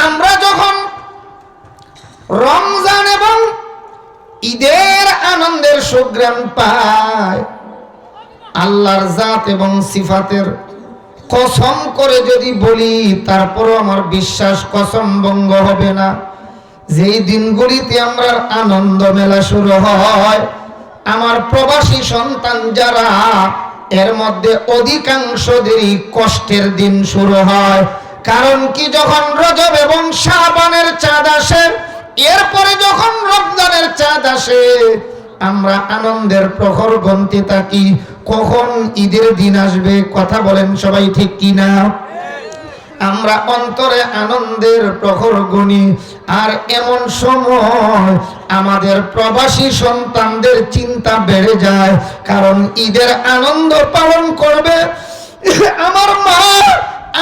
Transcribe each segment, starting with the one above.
আমরা যখন রমজান এবং ঈদের আনন্দের সুগ্রাণ পাই, আল্লাহর জাত এবং সিফাতের কসম করে যদি বলি, তারপরও আমার বিশ্বাস কসম ভঙ্গ হবে না। যেই দিনগুলিতে আমরা আনন্দ মেলা শুরু হয়, আমার প্রবাসী সন্তান যারা, এর মধ্যে অধিকাংশদেরই কষ্টের দিন শুরু হয়। কারণ কি, যখন রজব এবং শাবানের চাঁদ আসে, এরপরে যখন রমজানের চাঁদ আসে, আমরা আনন্দের প্রহর গুনতে থাকি কখন ঈদের দিন আসবে। কথা বলেন সবাই, ঠিক কিনা? আমরা অন্তরে আনন্দের প্রহর গুনি। আর এমন সময় আমাদের প্রবাসী সন্তানদের চিন্তা বেড়ে যায়, কারণ ঈদের আনন্দ পালন করবে আমার মা,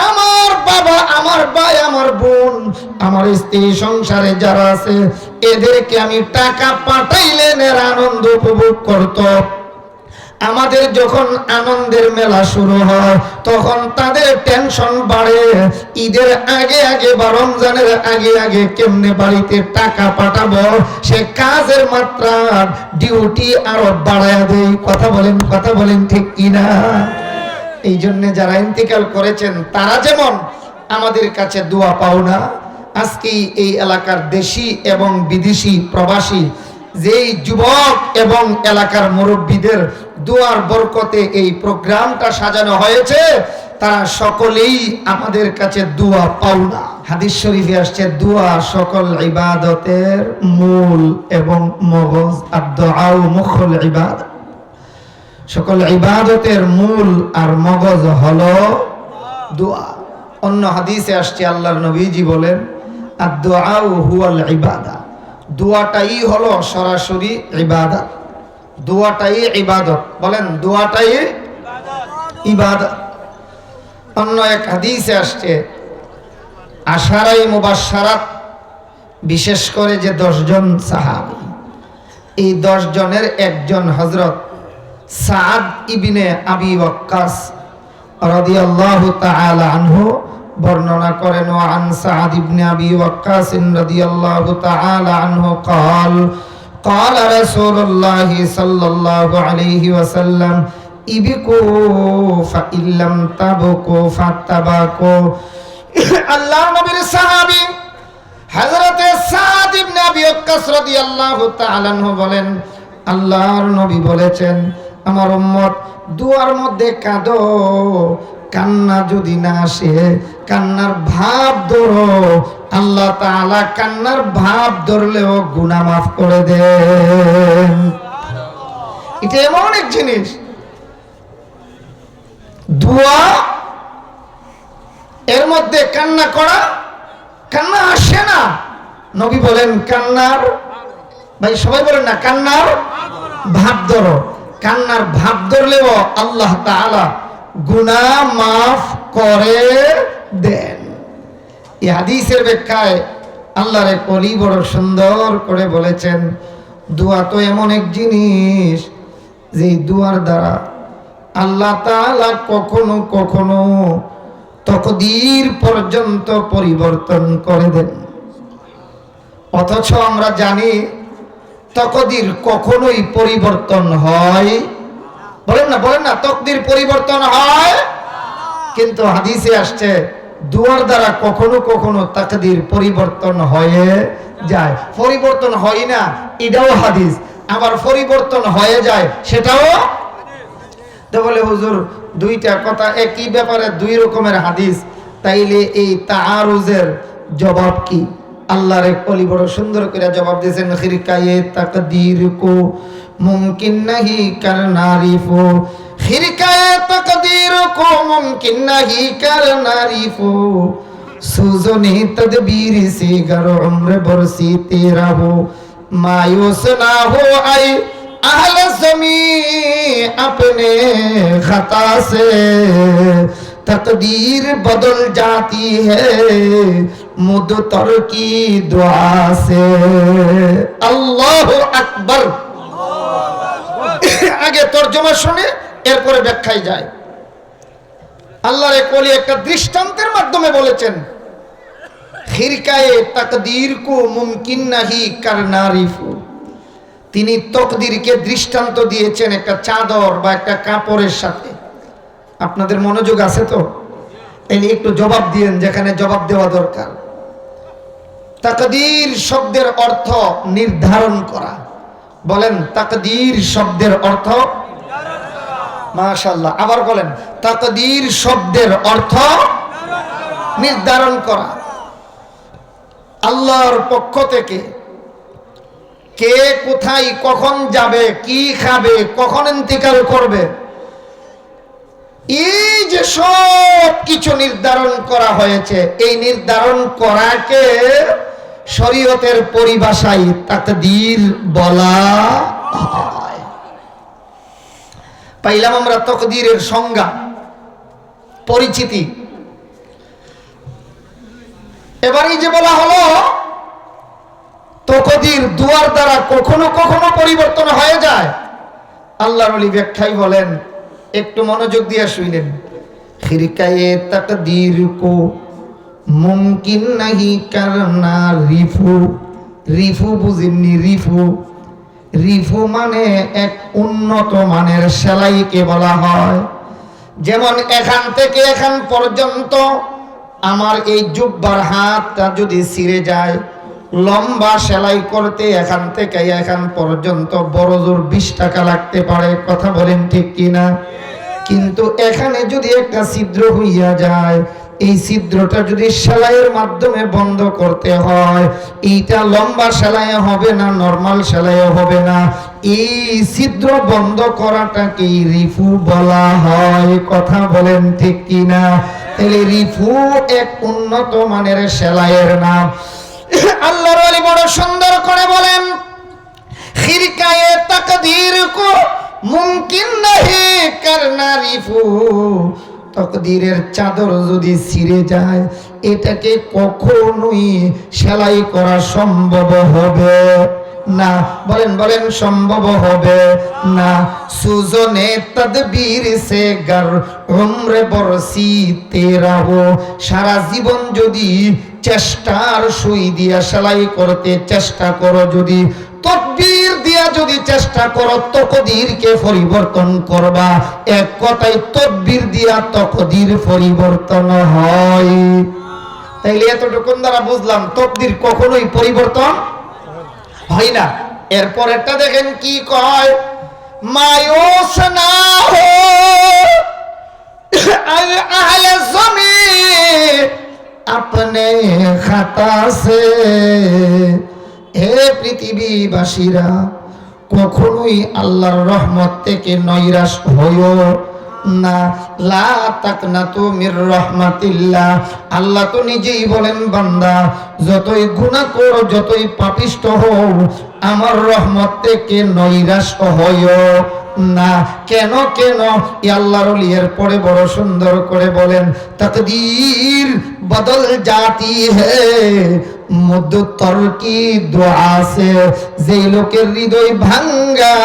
আমার বাবা, আমার ভাই, আমার বোন, আমার স্ত্রী, সংসারে যারা আছে, এদেরকে আমি টাকা পাঠাইলে এর আনন্দ উপভোগ করত। আমাদের যখন আনন্দের মেলা শুরু হয়, তখন তাদের টেনশন বাড়ে। ঈদের আগে আগে বা রমজানের আগে আগে কেমনে বাড়িতে টাকা পাঠাবো, সে কাজের মাত্রা, ডিউটি আরো বাড়ায় দেয়। কথা বলেন ঠিক কিনা? এই জন্য যারা ইন্তিকাল করেছেন, তারা যেমন আমাদের কাছে দোয়া পাও না, আজকে এই এলাকার দেশি এবং বিদেশি প্রবাসী যেই যুবক এবং এলাকার মুরব্বীদের দোয়ার বরকতে এই প্রোগ্রামটা সাজানো হয়েছে, তারা সকলেই আমাদের কাছে দোয়া পাও না। হাদিস শরীফে আসছে, দোয়া সকল ইবাদতের মূল এবং মগজ। আদ-দুআউ মুখুল ইবাদত। সকল ইবাদতের মূল আর মগজ হলো দোয়া। অন্য হাদিসে আসছে, আল্লাহর নবীজি বলেন, আদ-দুআউ হুয়াল ইবাদা। দোয়াটাই হলো সরাসরি ইবাদত। দোয়াটাই ইবাদত। বলেন, দোয়াটাই ইবাদত। অন্য এক হাদিসে আসছে, আশারায়ে মুবাশশারাত, বিশেষ করে যে 10 জন সাহাবী, এই 10 জনের একজন হযরত সাদ ইবনে আবি ওয়াক্কাস রাদিয়াল্লাহু তাআলা আনহু বর্ণনা করেন। ওয়া আন সাদ ইবনে আবি ওয়াক্কাস রাদিয়াল্লাহু তাআলা আনহু قال قال رسول الله صلى الله عليه وسلم ইবিকু فإن لم تبكوا فاتبكوا। আল্লাহর নবীর সাহাবী হযরত সাদ ইবনে আবি ওয়াক্কাস রাদিয়াল্লাহু তাআলা আনহু বলেন, আল্লাহর নবী বলেছেন, আমার উম্মত দুয়ার মধ্যে কাঁদো, কান্না যদি না আসে কান্নার ভাব ধরো, আল্লাহ তাআলা কান্নার ভাব ধরলেও গুনাহ মাফ করে দেন। এটা এমন এক জিনিস, দোয়া এর মধ্যে কান্না করা, কান্না আসে না। নবী বলেন কান্নার, ভাই সবাই বলেন না, কান্নার ভাব ধরো। কান্নার ভাব ধরলেও আল্লাহ তাআলা গুনাহ মাফ করে দেন। এই হাদিসের ব্যাখ্যায় আল্লাহর এক ওলি বড় সুন্দর করে বলেছেন, দোয়া তো এমন এক জিনিস যে দোয়ার দ্বারা আল্লাহ তাআলা কখনো কখনো তকদীর পর্যন্ত পরিবর্তন করে দেন। অথচ আমরা জানি তকদীর কখনোই পরিবর্তন হয়, বলেন না, তকদীর পরিবর্তন হয়, কিন্তু হাদিসে আসছে দুয়ার দ্বারা কখনো কখনো তাকদীর পরিবর্তন হয়ে যায়। পরিবর্তন হয় না এটাও হাদিস, আবার পরিবর্তন হয়ে যায় সেটাও। তো বলে হুজুর, দুইটা কথা একই ব্যাপারে দুই রকমের হাদিস, তাইলে এই তাআরুজের জবাব কি? আল্লাহর এক ওলি বড় সুন্দর করে জবাব দিয়েছেন, খিরকায়ে তাকদীর কো মুমকিন নাহি করনা রিফো, খিরকায়ে তাকদীর কো মুমকিন নাহি করনা রিফো, সুজনে তদবীর সে গর উম্র বরসি তেরা হো, मायूस ना हो आए अहल ज़मी अपने खता से, तकदीर बदल जाती है मुद्तर की दुआ से। अल्लाह আকবার। আগে তরজমা শুনে এরপরে ব্যাখ্যায় যায়। আল্লাহর এক ওলি একটা দৃষ্টান্তের মাধ্যমে বলেছেন, খিরকায়ে তাকদীর কো মুমকিন নাহি করনা রিফু। তিনি তকদিরকে দৃষ্টান্ত দিয়েছেন একটা চাদর বা একটা কাপড়ের সাথে। আপনাদের মনোযোগ আছে তো? এই একটু জবাব দিয়েন যেখানে জবাব দেওয়া দরকার। তাকদীর শব্দের অর্থ নির্ধারণ করা। বলেন তাকদীর শব্দের অর্থ, মাশাআল্লাহ। আবার বলেন তাকদীর শব্দের অর্থ নির্ধারণ করা। আল্লাহর পক্ষ থেকে কে কোথায় কখন যাবে, কি খাবে, কখন ইন্তিকাল করবে, এই যে সব কিছু নির্ধারণ করা হয়েছে, এই নির্ধারণ করাকে শরীয়তের পরিভাষায় তাকদীর বলা হয়। পাইলাম আমরা তাকদীরের সংজ্ঞা, পরিচিতি। এবারে যে বলা হলো তাকদীর দুয়ার দ্বারা কখনো কখনো পরিবর্তন হয়ে যায়। আল্লাহর ওলি ব্যাখ্যায় বলেন, একটু মনোযোগ দিয়ে শুনলেন, খিরকায়ে তাকদীর কো মুমকিন নাহি করনা রিফু। রিফু বুঝেননি? রিফু মানে এক উন্নত মানের সেলাইকে বলা হয়। যেমন এখান থেকে এখান পর্যন্ত আমার এই জুব্বার হাতটা যদি ছিঁড়ে যায়, লম্বা সেলাই করতে এখান থেকে এখান পর্যন্ত বড় জোর 20 টাকা লাগতে পারে। কথা বলেন ঠিক কিনা? কিন্তু এখানে যদি একটা ছিদ্র হইয়া যায়, এই ছিদ্রটা যদি সেলাইয়ের মাধ্যমে বন্ধ করতে হয়, এইটা লম্বা সেলাই হবে না, নরমাল সেলাই হবে না। এই ছিদ্র বন্ধ করাটাকে রিফু বলা হয়। কথা বলেন ঠিক কিনা? তাহলে রিফু এক উন্নত মানের সেলাইয়ের নাম। আল্লাহর ওলি বড় সুন্দর করে বলেন, খিরকায়ে তাকদীর কো মুমকিন নাহি করনা রিফু। তাকদীরের চাদর যদি ছিঁড়ে যায়, এটাকে কখনোই সেলাই করা সম্ভব হবে না। বলেন বলেন, সম্ভব হবে না। সুজনে তদবীর সে গর উমরে বরসি তেরা হো। সারা জীবন যদি চেষ্টার সুই দিয়া সেলাই করতে চেষ্টা করো, যদি তদবীর দিয়া যদি চেষ্টা করো তাকদীরকে পরিবর্তন করবা, এক কথায় তদবীর দিয়া তাকদীর পরিবর্তন হয়। তাইলে এতটুকুন দ্বারা বুঝলাম তাকদীর কখনোই পরিবর্তন হয় না। এরপরেরটা দেখেন কি কয়, মায়ুস না হো আহলে জমিন আপনে খাতা সে। হে পৃথিবীবাসীরা, কখনোই আল্লাহর রহমত থেকে নৈরাশ হইও না। লা তাকনাতু মির রাহমাতিল্লাহ। আল্লাহ তো নিজেই বলেন, বান্দা যতই গুনাহ করো, যতই পাপিষ্ট হও, আমার রহমত থেকে নৈরাশ হইও না। কেন কেন? আল্লাহর ওলির পরে বড় সুন্দর করে বলেন, তাকদীর বদল জাতি হে মধ্য তর্কি দোয়া সে। যে লোকের হৃদয় ভাঙ্গা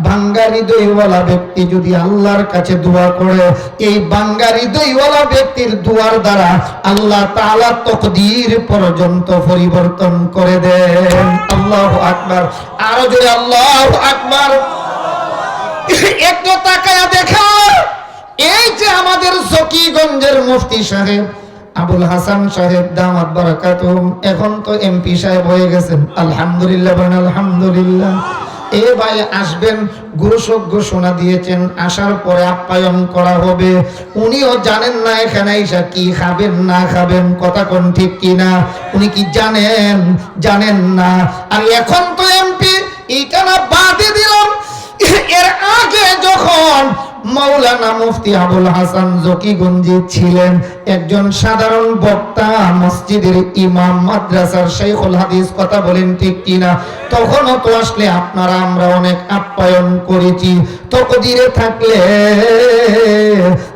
ভাঙ্গা হৃদয়ওয়ালা ব্যক্তি যদি আল্লাহর কাছে দোয়া করে, এই ভাঙ্গা হৃদয়ওয়ালা ব্যক্তির দোয়ার দ্বারা আল্লাহ তাআলা তাকদীর পর্যন্ত পরিবর্তন করে দেন। আল্লাহু আকবার। আরো জোরে আল্লাহু আকবার। একটু তাকায়া দেখা, এই যে আমাদের জকিগঞ্জের মুফতি সাহেব আবুল হাসান সাহেব দামাত বারাকাতুহুম, এখন তো এমপি সাহেব হয়ে গেছেন। আলহামদুলিল্লাহ বলেন আলহামদুলিল্লাহ। এ ভাই আসবেন, ঘোষণা দিয়েছেন, আসার পরে আপ্যায়ন করা হবে। উনিও জানেন না এখানে এসে কি খাবেন না খাবেন। কথা কোন ঠিক কিনা? উনি কি জানেন? জানেন না। আর এখন তো এমপি, এইটা না বাদে দিলাম, এর আগে যখন মাওলানা মুফতি আবুল হাসান জকিগঞ্জি ছিলেন, একজন সাধারণ বক্তা, মসজিদের ইমাম, মাদ্রাসার শাইখুল হাদিস। কথা বলেন ঠিক কিনা? তখনও তো আসলে আপনারা আমরা অনেক আপ্যায়ন করেছি। তাকদীরে থাকলে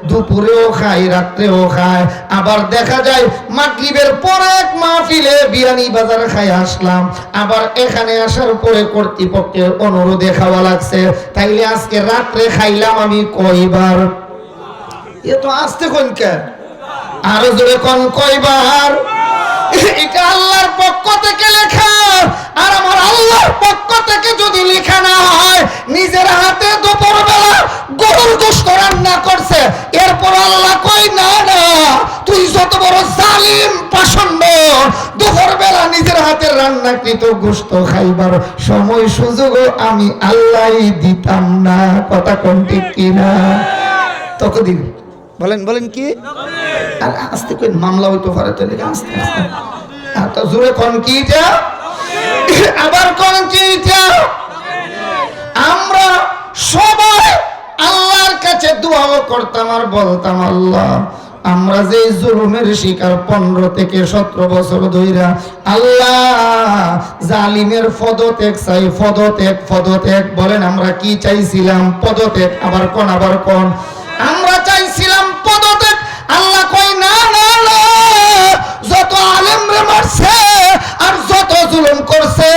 দুপুরেও খাই, রাত্রেও খায়। আবার দেখা যায় মাগরিবের পরে এক মাহফিলে বিরিয়ানি বাজার খাই আসলাম, আবার এখানে আসার পরে কর্তৃপক্ষের অনুরোধে খাওয়া লাগছে। তাইলে আজকে রাত্রে খাইলাম আমি কয়বার? এ তো আসতে কোন কে? আরো জোরে কোন কয়বার? থেকে লেখা আর আমার আল্লাহর পক্ষ থেকে যদি লেখা না হয়, নিজের হাতে দুপুরবেলা গরুর গোশত রান্না করছে, এরপর আল্লাহ কই না না, তুই যত বড় জালিম পাষণ্ড, দুপুরবেলা নিজের হাতে রান্নাকৃত গোশত খাইবার সময় সুযোগও আমি আল্লাহই দিতাম না। কথা কোন ঠিক কিনা? তকদির বলেন, বলেন কি? আর আস্তে কই মামলা হইতে পারে, তো আস্তে আস্তে এত জোরে কোন কি এটা? আবার কোন কি এটা? আমরা সবাই আল্লাহর কাছে দোয়াও করতাম আর বলতাম, আল্লাহ আমরা যে জুলুমের শিকার 15 থেকে 17 বছর ধইরা, আল্লাহ জালিমের পদত্যাগ চাই, পদত্যাগ। বলেন আমরা কি চাইছিলাম? পদত্যাগ। আবার কোন আমরা চাইছিলাম পদত্যাগ। আল্লাহ কই না না না, যত আলেমরে মারছে আর যত জুলুম করছে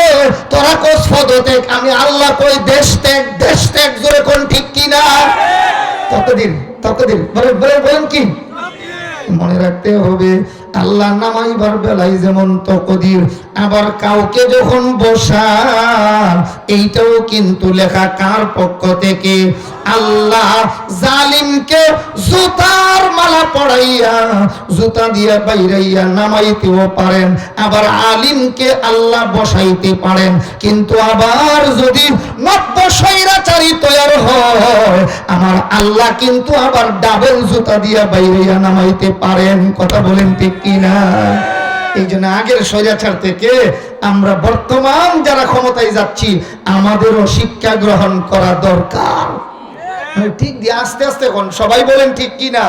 তোরা কোস পদত্যাগ, আমি আল্লাহ কই দেশ ত্যাগ। জোরে কোন ঠিক কিনা? তকদির বলেন কি? মনে রাখতে হবে, আল্লাহ নামাইবার বেলায় যেমন তকদির, আবার কাউকে যখন বসান এইটাও কিন্তু লেখা কার পক্ষ থেকে? আল্লাহ জালিমকে জুতার মালা পড়াইয়া, জুতা দিয়া বাইরাইয়া নামাইতেও পারেন, আবার আলিমকে আল্লাহ বসাইতে পারেন। কিন্তু আবার যদি নব্য স্বৈরাচারী তৈরি হয়, আমার আল্লাহ কিন্তু আবার ডাবল জুতা দিয়া বাইরাইয়া নামাইতে পারেন। কথা বলেন ঠিক কিনা? এই জন্য আগের স্বৈরাচার থেকে আমরা বর্তমান যারা ক্ষমতায় যাচ্ছি, আমাদেরও শিক্ষা গ্রহণ করা দরকার। ঠিক দিয়ে আস্তে আস্তে সবাই বলেন ঠিক কিনা?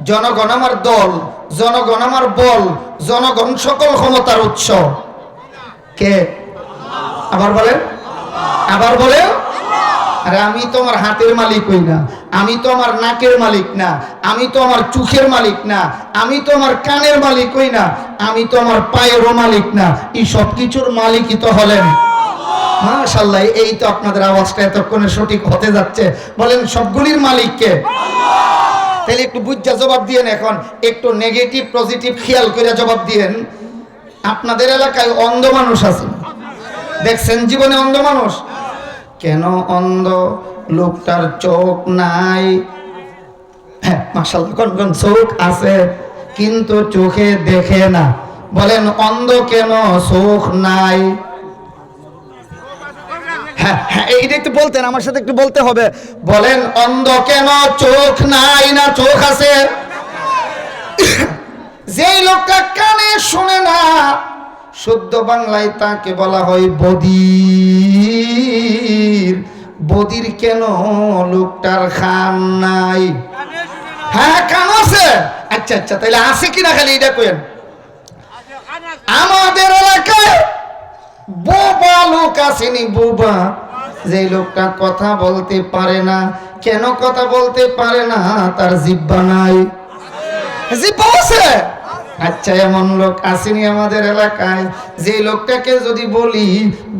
জনগণ আমার দল, জনগণ আমার বল, জনগণ সকল ক্ষমতার উৎস। কে? আবার বলেন। আরে আমি তো আমার হাতের মালিক হই না, আমি তো আমার নাকের মালিক না, আমি তো আমার চোখের মালিক না, আমি তো আমার কানের মালিক হই না, আমি তো আমার পায়েরও মালিক না। এই সব কিছুর মালিকই তো হলেন মাশাআল্লাহ। এই তো আপনাদের আওয়াজটা এতক্ষণে সঠিক হতে যাচ্ছে। বলেন সবগুলির মালিক কে? তাহলে একটু বুঝা জবাব দিয়েন। এখন একটু নেগেটিভ পজিটিভ খেয়াল করে জবাব দিয়েন। আপনাদের এলাকায় অন্ধ মানুষ আছে? দেখছেন জীবনে অন্ধ মানুষ? কেন অন্ধ? লোকটার চোখ নাই। হ্যাঁ মাশাআল্লাহ, কোন চোখ আছে কিন্তু চোখে দেখে না। বলেন অন্ধ কেন? চোখ নাই। হ্যাঁ এইটা একটু বলতেন, আমার সাথে একটু বলতে হবে। বলেন অন্ধ কেন? চোখ নাই না চোখ আছে? যেই লোকটা কানে শুনে না, শুদ্ধ বাংলায় তাকে বলা হয় বধির। বধির কেন? লোকটার কান নাই। হ্যাঁ কান আছে। আচ্ছা তাহলে আছে কিনা খালি এটা কইেন। আমাদের এলাকায় বোবা লোক আসেনি, বোবা, যে লোকটা কথা বলতে পারে না। কেন কথা বলতে পারে না? তার জিহ্বা নাই। জিহ্বা আছে। আচ্ছা এমন লোক আসেনি আমাদের এলাকায়, যে লোকটাকে যদি বলি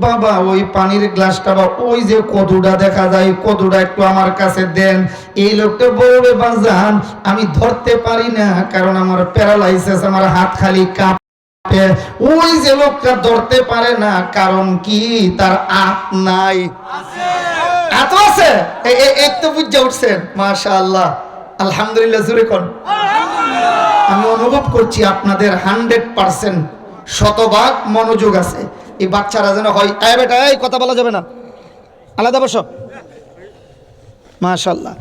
বাবা ওই পানির গ্লাসটা বা ওই যে কদুটা দেখা যায়, কদুটা একটু আমার কাছে দেন, এই লোকটা বলবে বাজান আমি ধরতে পারি না, কারণ আমার প্যারালাইসিস, আমার হাত খালি কাঁপে। ওই যে লোকটা ধরতে পারে না, কারণ কি? তার আত নাই। আত আছে। এই তো বুঝে উঠছেন মাশাআল্লাহ, আলহামদুলিল্লাহ। জোরে কোন। আমি অনুভব করছি আপনাদের 100% শতভাগ মনোযোগ আছে। এই বাচ্চারা যেন হয় এই বেটা এই কথা বলা যাবে না, আলাদা বসো। মাশাআল্লাহ,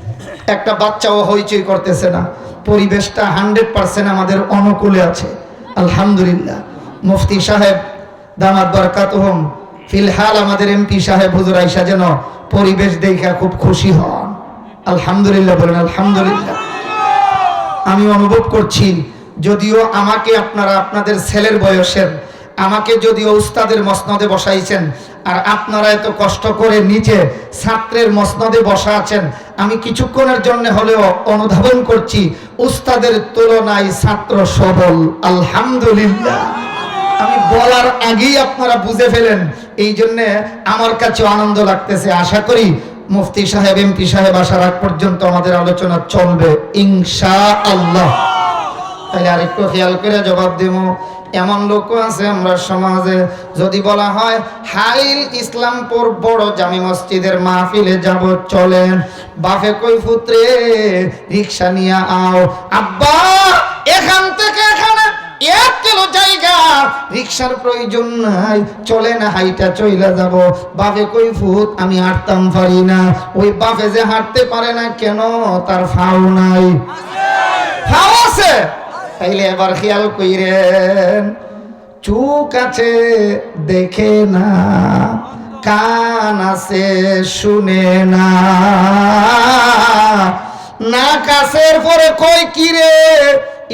একটা বাচ্চাও হইচই করতেছে না। পরিবেশটা 100% আমাদের অনুকূলে আছে আলহামদুলিল্লাহ। মুফতি সাহেব দামাত বরকাতুহুম ফিলহাল, আমাদের এমপি সাহেব হুজুর আয়েশা যেন পরিবেশ দেখে খুব খুশি হন। আলহামদুলিল্লাহ বলেন আলহামদুলিল্লাহ। আমি অনুভব করছি, যদিও আমাকে আপনারা আপনাদের ছেলের বয়সের, আমাকে যদিও উস্তাদের মসনদে বসাইছেন, আর আপনারা এত কষ্ট করে নিচে ছাত্রের মসনদে বসা আছেন, আমি কিছুক্ষণের জন্য হলেও অনুধাবন করছি উস্তাদের তুলনায় ছাত্র সবল আলহামদুলিল্লাহ। আমি বলার আগেই আপনারা বুঝে ফেলেন, এই জন্য আমার কাছে আনন্দ লাগতেছে। আশা করি মুফতি সাহেব এমপি সাহেব আসার আগ পর্যন্ত আমাদের আলোচনা চলবে ইনশাআল্লাহ। তাহলে আরেকটু খেয়াল করে জবাব দেব। এমন লোক আছে আমরা সমাজে, যদি বলা হয় হাইল ইসলামপুর বড় জামি মসজিদের মাহফিলে যাব, চলেন। বাপে কই পুত্রে রিক্সা নিয়ে আও, আব্বা এখান থেকে এখানে 1 কিলো জায়গা, রিক্সার প্রয়োজন নাই, চলে না হাইটা চইলা যাব। বাপে কই ফুত আমি হাঁটতাম পারি না। ওই বাপে যে হাঁটতে পারে না কেন? তার ফাও নাই, ফাও আছে। তাইলে এবার খেয়াল কইরেন, চোখ আছে দেখে না, কান আছে শুনে না, নাক আছে পরে কই কি রে,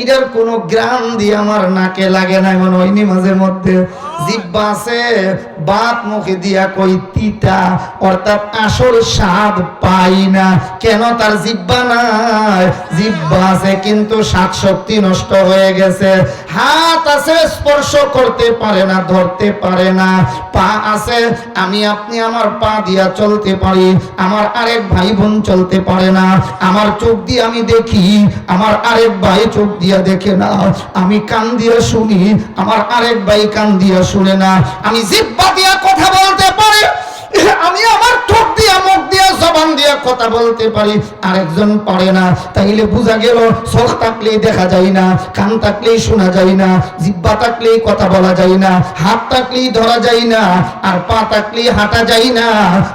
এটার কোনো গ্রাম দিয়ে আমার নাকে লাগে না, এমন হয়নি মাঝে মধ্যে। জিহ্বা আছে, বাত মুখে দিয়া কই তিতা, অর্থাৎ আসল স্বাদ পাই না। কেন? তার জিহ্বা নাই। জিহ্বা আছে কিন্তু স্বাদ শক্তি নষ্ট হয়ে গেছে। হাত আছে, স্পর্শ করতে পারে না, ধরতে পারে না। পা আছে, আমি আপনি আমার পা দিয়া চলতে পারি, আমার আরেক ভাই বোন চলতে পারে না। আমার চোখ দিয়ে আমি দেখি, আমার আরেক ভাই চোখ দিয়া দেখে না। আমি কান দিয়া শুনি, আমার আরেক ভাই কান দিয়া শুনে না। আমি জিহ্বা দিয়া কথা বলতে পারি, আমি আমার ঠোঁট দিয়া মুখ দিয়া জবান দিয়া কথা বলতে পারি, আরেকজন পারে না। তাইলে বোঝা গেল চোখ থাকলেই দেখা যায় না, কান থাকলেই শোনা যায় না, জিহ্বা থাকলেই কথা বলা যায় না, হাত থাকলেই ধরা যায় না, আর পা থাকলেই হাঁটা যায় না।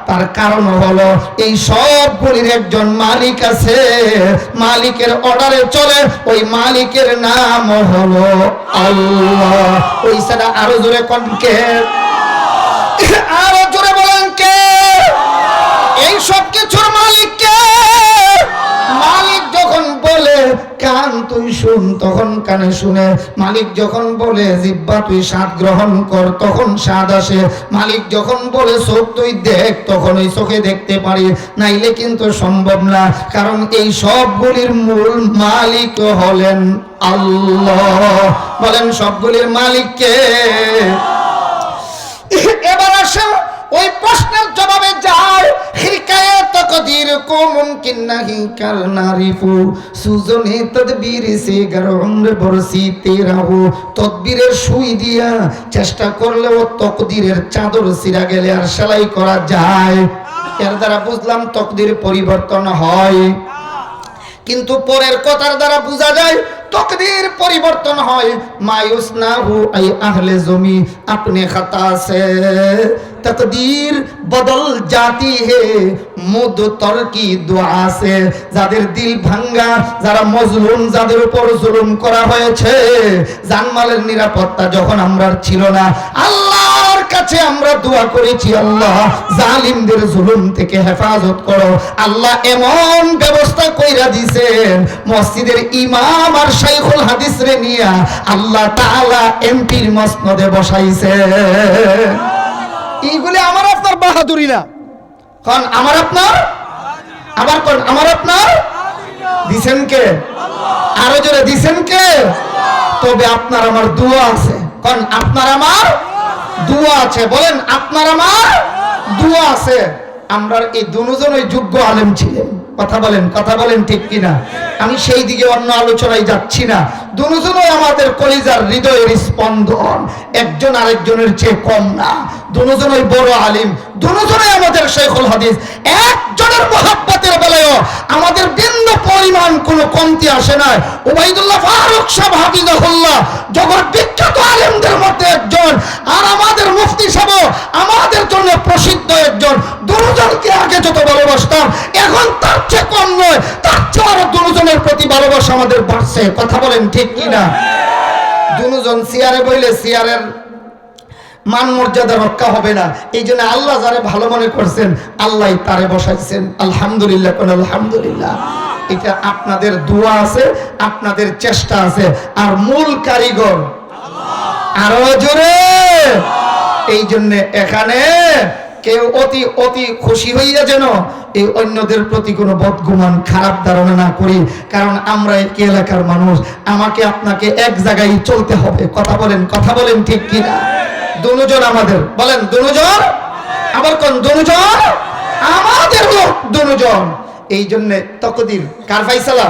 তার কারণ হলো এই সবগুলির একজন মালিক আছে, মালিকের অর্ডারে চলে, ওই মালিকের নাম হলো আল্লাহ। ওই ছাড়া আরো জোরে কনকে, আরো জোরে বলেন কে? এই সব কিছুর মালিক কে? মালিক যখন বলে কান তুই শুন, তখন কানে শুনে। মালিক যখন বলে জিহ্বা তুই স্বাদ গ্রহণ কর, তখন স্বাদ আসে। মালিক যখন বলে চোখ তুই দেখ, তখন ওই চোখে দেখতে পারি, নাইলে কিন্তু সম্ভব না। কারণ এই সবগুলির মূল মালিক হলেন আল্লাহ। বলেন সবগুলির মালিক কে? এবার আসে ওই প্রশ্নের জবাবে যায়, হিকায়ে তকদির কো মুমকিন নাহি করনা রিফু, সুজনে তদবির সে গর উমর বরসি তেরা হো। তদবিরের সুই দিয়া চেষ্টা করলেও তকদিরের চাদর ছিঁড়া গেলে আর সেলাই করা যায়। এর দ্বারা বুঝলাম তকদির পরিবর্তন হয়, কিন্তু পরের কথার দ্বারা বোঝা যায় তকদীর পরিবর্তন হয়। মায়ুস না হো আই আহলে জমি আপনি খাতা সে, তকদীর বদল জাতি হে মুদ তর কি দুআ সে। যাদের দিল ভাঙ্গা, যারা মজলুম, যাদের উপর জুলুম করা হয়েছে, জানমালের নিরাপত্তা যখন আমরা ছিল না, আল্লাহর কাছে আমরা দোয়া করেছি, আল্লাহ জালিমদের জুলুম থেকে হেফাজত করো। আল্লাহ এমন ব্যবস্থা কইরা দিয়েছেন, মসজিদের ইমাম আর শাইখুল হাদিস রে নিয়া আল্লাহ তাআলা এমপির মসনদে বসাইছে। এইগুলি আমার আপনার বাহাদুরি না, কোন আমার আপনার, আবার কোন আমার আপনার। দিছেন কে? আরো জোরে দিছেন কে? তবে আপনার আমার দোয়া আছে, কোন আপনার আমার দোয়া আছে। বলেন আপনার আমার দোয়া আছে। আমরা এই দুজনই যোগ্য আলেম ছিলেন, কথা বলেন, কথা বলেন ঠিক কিনা? আমি সেই দিকে অন্য আলোচনায় যাচ্ছি না। দুজনই আমাদের কলিজার হৃদয়ের স্পন্দন, একজন আরেকজনের চেয়ে কম না। দুজনই বড় আলিম, দুজনই আমাদের শাইখুল হাদিস। একজনের মুহাব্বতের বেলায়ও আমাদের বিন্দু পরিমাণ কোনো কমতি আসে না। উবাইদুল্লাহ ফারুক সাহেব হাফিজাহুল্লাহ জগৎ বিখ্যাত আলেমদের মধ্যে একজন, আর আমাদের মুফতি সাহেব আমাদের জন্য প্রসিদ্ধ একজন। দুজনকে আগে যত ভালোবাসতাম, এখন তার চেয়ে কম নয়, তার চেয়ে আরো দুজনের প্রতি ভালোবাসা আমাদের বাড়ছে। কথা বলেন ঠিক কিনা? দুজন চেয়ারে বইলে চেয়ারের মান মর্যাদা রক্ষা হবে না। এই জন্য আল্লাহ যারে ভালো মনে করছেন, আল্লাহ তারে বসাইছেন। আলহামদুলিল্লাহ, কোন আলহামদুলিল্লাহ। এটা আপনাদের দোয়া আছে, আপনাদের চেষ্টা আছে, আর মূল কারিগর আরো জোরে। এই জন্য এখানে কেউ অতি অতি খুশি হইয়া যেন এই অন্যদের প্রতি কোনো বদগুমান, খারাপ ধারণা না করি। কারণ আমরা এক এলাকার মানুষ, আমাকে আপনাকে এক জায়গায় চলতে হবে। কথা বলেন, কথা বলেন ঠিক কিনা? দুজন আমাদের, বলেন দুজন, আবার কোন দুজন? আমাদের লোক দুজন। এই জন্য তকদির কার ফাইসালা?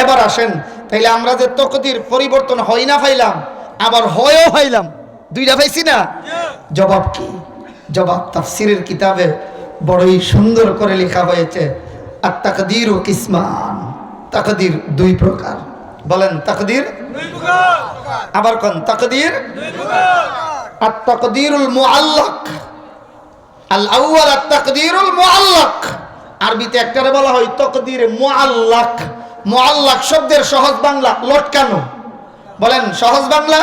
এবার আসেন, তাইলে আমরা যে তকদির পরিবর্তন হয় না পাইলাম, আবার হয়ও পাইলাম, দুইটা পাইছি না? জবাব কি? জবাব তাফসিরের কিতাবে বড়ই সুন্দর করে লেখা হয়েছে, আর তাকদীরু কিসমান, তাকদীর দুই প্রকার। বলেন তাকদীর দুই প্রকার। আবার কোন তাকদীর দুই প্রকার? আর তাকদীরুল মুআল্লাক, আল আউয়াল আর তাকদীরুল মুআল্লাক। আরবিতে একটারে বলা হয় তাকদীর মুআল্লাক। মুআল্লাক শব্দের সহজ বাংলা লটকানো। বলেন সহজ বাংলা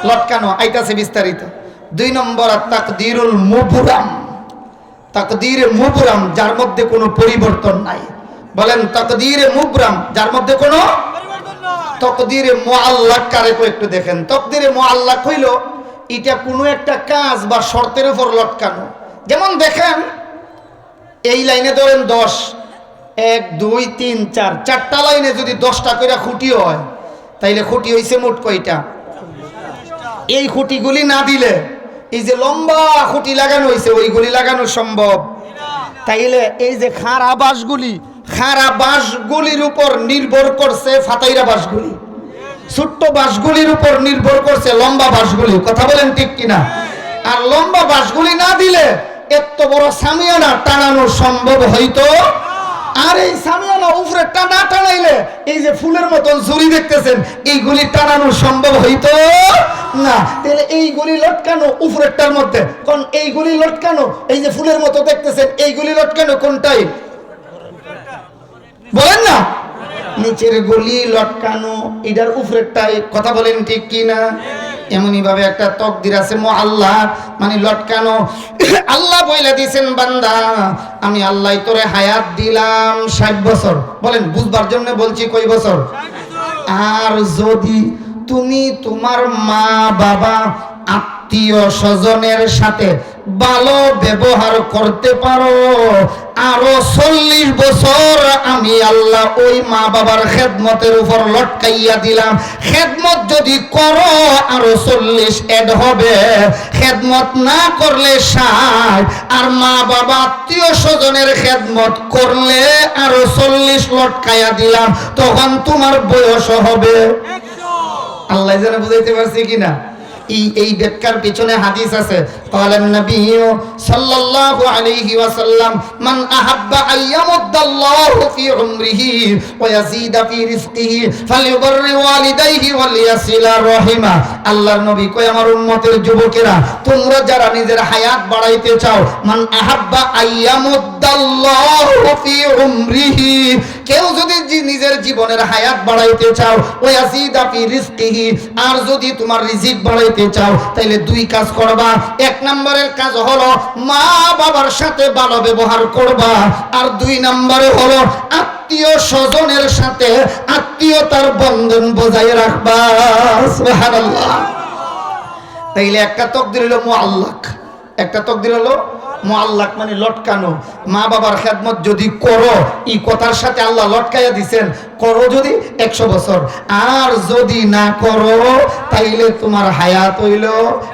লটকানো। আইতাছে বিস্তারিত। দুই নম্বর আর তাকদীরুল মুবরাম, তাকদীরে মুবরাম, যার মধ্যে কোনো পরিবর্তন নাই। বলেন তাকদীরে মুবরাম, যার মধ্যে কোনো পরিবর্তন নাই। তাকদীরে মুআল্লাক কারে কো একটু দেখেন। তাকদীরে মুআল্লাক হইল এটা কোনো একটা কাজ বা শর্তের উপর লটকানো। যেমন দেখেন এই লাইনে ধরেন 10, 1 2 3 4, চারটা লাইনে যদি 10টা করে খুঁটি হয়, তাইলে খুঁটি হইছে মোট কয়টা? এই খুঁটিগুলি না দিলে এই যে লম্বা খুঁটি লাগানো হয়েছে ওইগুলি লাগানো সম্ভব। তাইলে এই যে খাড়া বাঁশগুলির উপর নির্ভর করছে ফাতাইরা বাঁশগুলি, ছোট্ট বাঁশগুলির উপর নির্ভর করছে লম্বা বাঁশগুলি। কথা বলেন ঠিক কিনা? আর লম্বা বাঁশগুলি না দিলে এত বড় সামিয়ানা টানানো সম্ভব হইতো। আর এই সামিয়ানা উপরে টানাইলে এই যে ফুলের মতন ঝুরি দেখতেছেন এইগুলি টানানো সম্ভব হইতো না। তাহলে এইগুলি লটকানো উপরেরটার মধ্যে, কোন এইগুলি লটকানো, এই যে ফুলের মতো দেখতেছেন এইগুলি লটকানো কোনটাই? বলেন না, নিচের গুলি লটকানো, এটার উপরেরটাই। কথা বলেন ঠিক কিনা? এমনি ভাবে একটা তাকদীর আছে মুআল্লাক, মানে লটকানো। আল্লাহ বইলা দিয়েছেন বান্দা আমি আল্লাহ তোরে হায়াত দিলাম 60 বছর। বলেন বুঝবার জন্য বলছি কয় বছর? আর যদি তুমি তোমার মা বাবা আত্মীয় স্বজনের সাথে ভালো ব্যবহার করতে পারো, আরো 40 বছর আমি আল্লাহ ওই মা বাবার খেদমতের উপর লটকাইয়া দিলাম। খেদমত যদি করো আরো 40 এড হবে, খেদমত না করলে 60, আর মা বাবা আত্মীয় স্বজনের খেদমত করলে আরো 40 লটকাইয়া দিলাম, তখন তোমার বয়স হবে 100। আল্লাহ জানে বুঝাইতে পারছি কিনা? এই ব্যাখ্যার পিছনে হাদিস আছে। ক্বালান নবী সাল্লাল্লাহু আলাইহি ওয়াসাল্লাম মান আহাব্বা আইয়ামুদ্দাল্লাহু ফি উমরিহি ওয়া ইয়াজিদা ফি রিজকিহি ফালিবাররি ওয়ালিদাইহি ওয়া লিয়াসিলা রাহিমা। আল্লাহর নবী কয় আমার উম্মতের যুবকেরা, তোমরা যারা নিজের হায়াত বাড়াইতে চাও, মান আহাব্বা আইয়ামুদ্দাল্লাহু ফি উমরিহি, কেউ যদি নিজের জীবনের হায়াত বাড়াইতে চাও, ওয়া ইয়াজিদা ফি রিজকিহি, আর যদি তোমার রিজিক বাড়াইতে চাও, তাইলে দুই কাজ করবা। এক নম্বরের কাজ হলো মা বাবার সাথে ভালো ব্যবহার করবা, আর দুই নম্বরে হলো আত্মীয় স্বজনের সাথে আত্মীয়তার বন্ধন বজায় রাখবা। সুবহানাল্লাহ। তাইলে একটা তাকদীর হলো মুআল্লাক, একটা তাকদীর হলো মুআল্লাক, মানে লটকানো। মা বাবার খেদমত যদি করো, এই কথার সাথে আল্লাহ লটকাইয়া দিবেন, করো যদি 100 বছর, আর যদি না করো তাইলে তোমার হায়াত হইল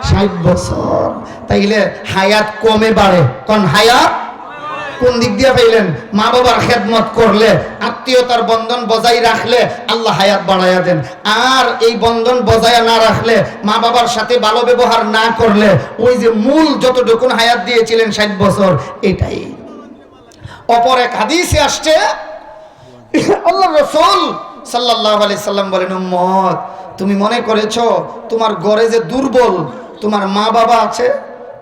60 বছর। তাইলে হায়াত কমে বাড়ে। কোন হায়াত? কোন দিক দিয়ে পাইলেন? মা বাবার খেদমত করলে, আত্মীয়তার বন্ধন বজায় রাখলে আল্লাহ হায়াত বাড়াইয়া দেন। আর এই বন্ধন বজায় না রাখলে, মা বাবার সাথে ভালো ব্যবহার না করলে, ওই যে মূল যতটুকুন হায়াত দিয়েছিলেন 60 বছর, এটাই। অপর এক হাদিসে আসছে আল্লাহর রাসূল সাল্লাল্লাহু আলাইহি সাল্লাম বলেন, উম্মত তুমি মনে করেছো তোমার ঘরে যে দুর্বল তোমার মা বাবা আছে,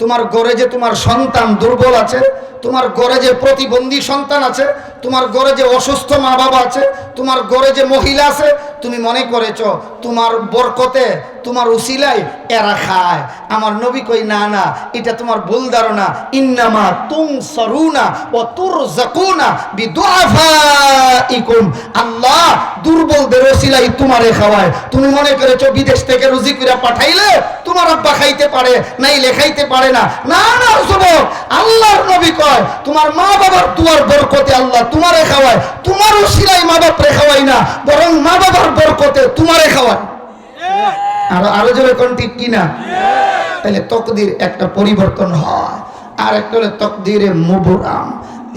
তোমার ঘরে যে তোমার সন্তান দুর্বল আছে, তোমার ঘরে যে প্রতিবন্ধী সন্তান আছে, তোমার ঘরে যে অসুস্থ মা বাবা আছে, তোমার ঘরে যে মহিলা আছে, তুমি মনে করেছো তোমার বরকতে, তোমার উসিলায় এরা খায়। আমার নবী কই না না, এটা তোমার ভুল ধারণা। ইন্নামা তুনসারুনা ওয়া তুরযাকুনা বিদুআফাইকুম, আল্লাহ দুর্বলদের উসিলায় তোমারে খাওয়ায়। তুমি মনে করেছো বিদেশ থেকে রুজি করে পাঠাইলে তোমার আব্বা খাইতে পারে, নাইলে খাইতে পারে না। না না যুবক, আল্লাহর নবী কয় তোমার মা বাবার দুয়ার বরকতে আল্লাহ তোমারে খাওয়ায়, তোমার উসিলায় মা বাপরে খাওয়ায় না, বরং মা বাবার বরকতে তোমারে খাওয়ায়। আরো জোরে কোন ঠিক কিনা? তাহলে তাকদীর একটা পরিবর্তন হয়, আর একটা হলো তাকদীরে মুবরাম।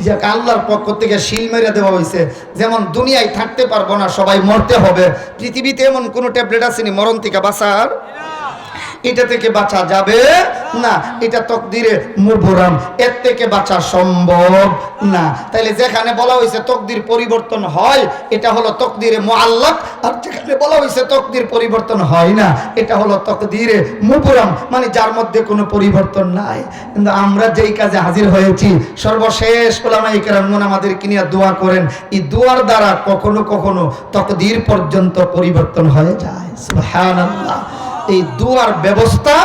যে আল্লাহর পক্ষ থেকে শিল মেরে দেওয়া হয়েছে, যেমন দুনিয়ায় থাকতে পারবো না, সবাই মরতে হবে। পৃথিবীতে এমন কোনো ট্যাবলেট আসেনি মরণ থেকে বাঁচার, এটা থেকে বাঁচা যাবে না, এটা তকদিরে মুবরাম, এর থেকে বাঁচা সম্ভব না। তাইলে যেখানে বলা হয়েছে তকদির পরিবর্তন হয়, এটা হলো তকদিরে মুআল্লাক, আর যেখানে বলা হয়েছে তকদির পরিবর্তন হয় না, এটা হলো তকদিরে মুবরাম, মানে যার মধ্যে কোনো পরিবর্তন নাই। কিন্তু আমরা যেই কাজে হাজির হয়েছি, সর্বশেষ উলামায়ে কেরামগণ আমাদেরকে নিয়ে দোয়া করেন, এই দোয়ার দ্বারা কখনো কখনো তকদির পর্যন্ত পরিবর্তন হয়ে যায়। সুবহানাল্লাহ। এই দুয়ার ব্যবস্থা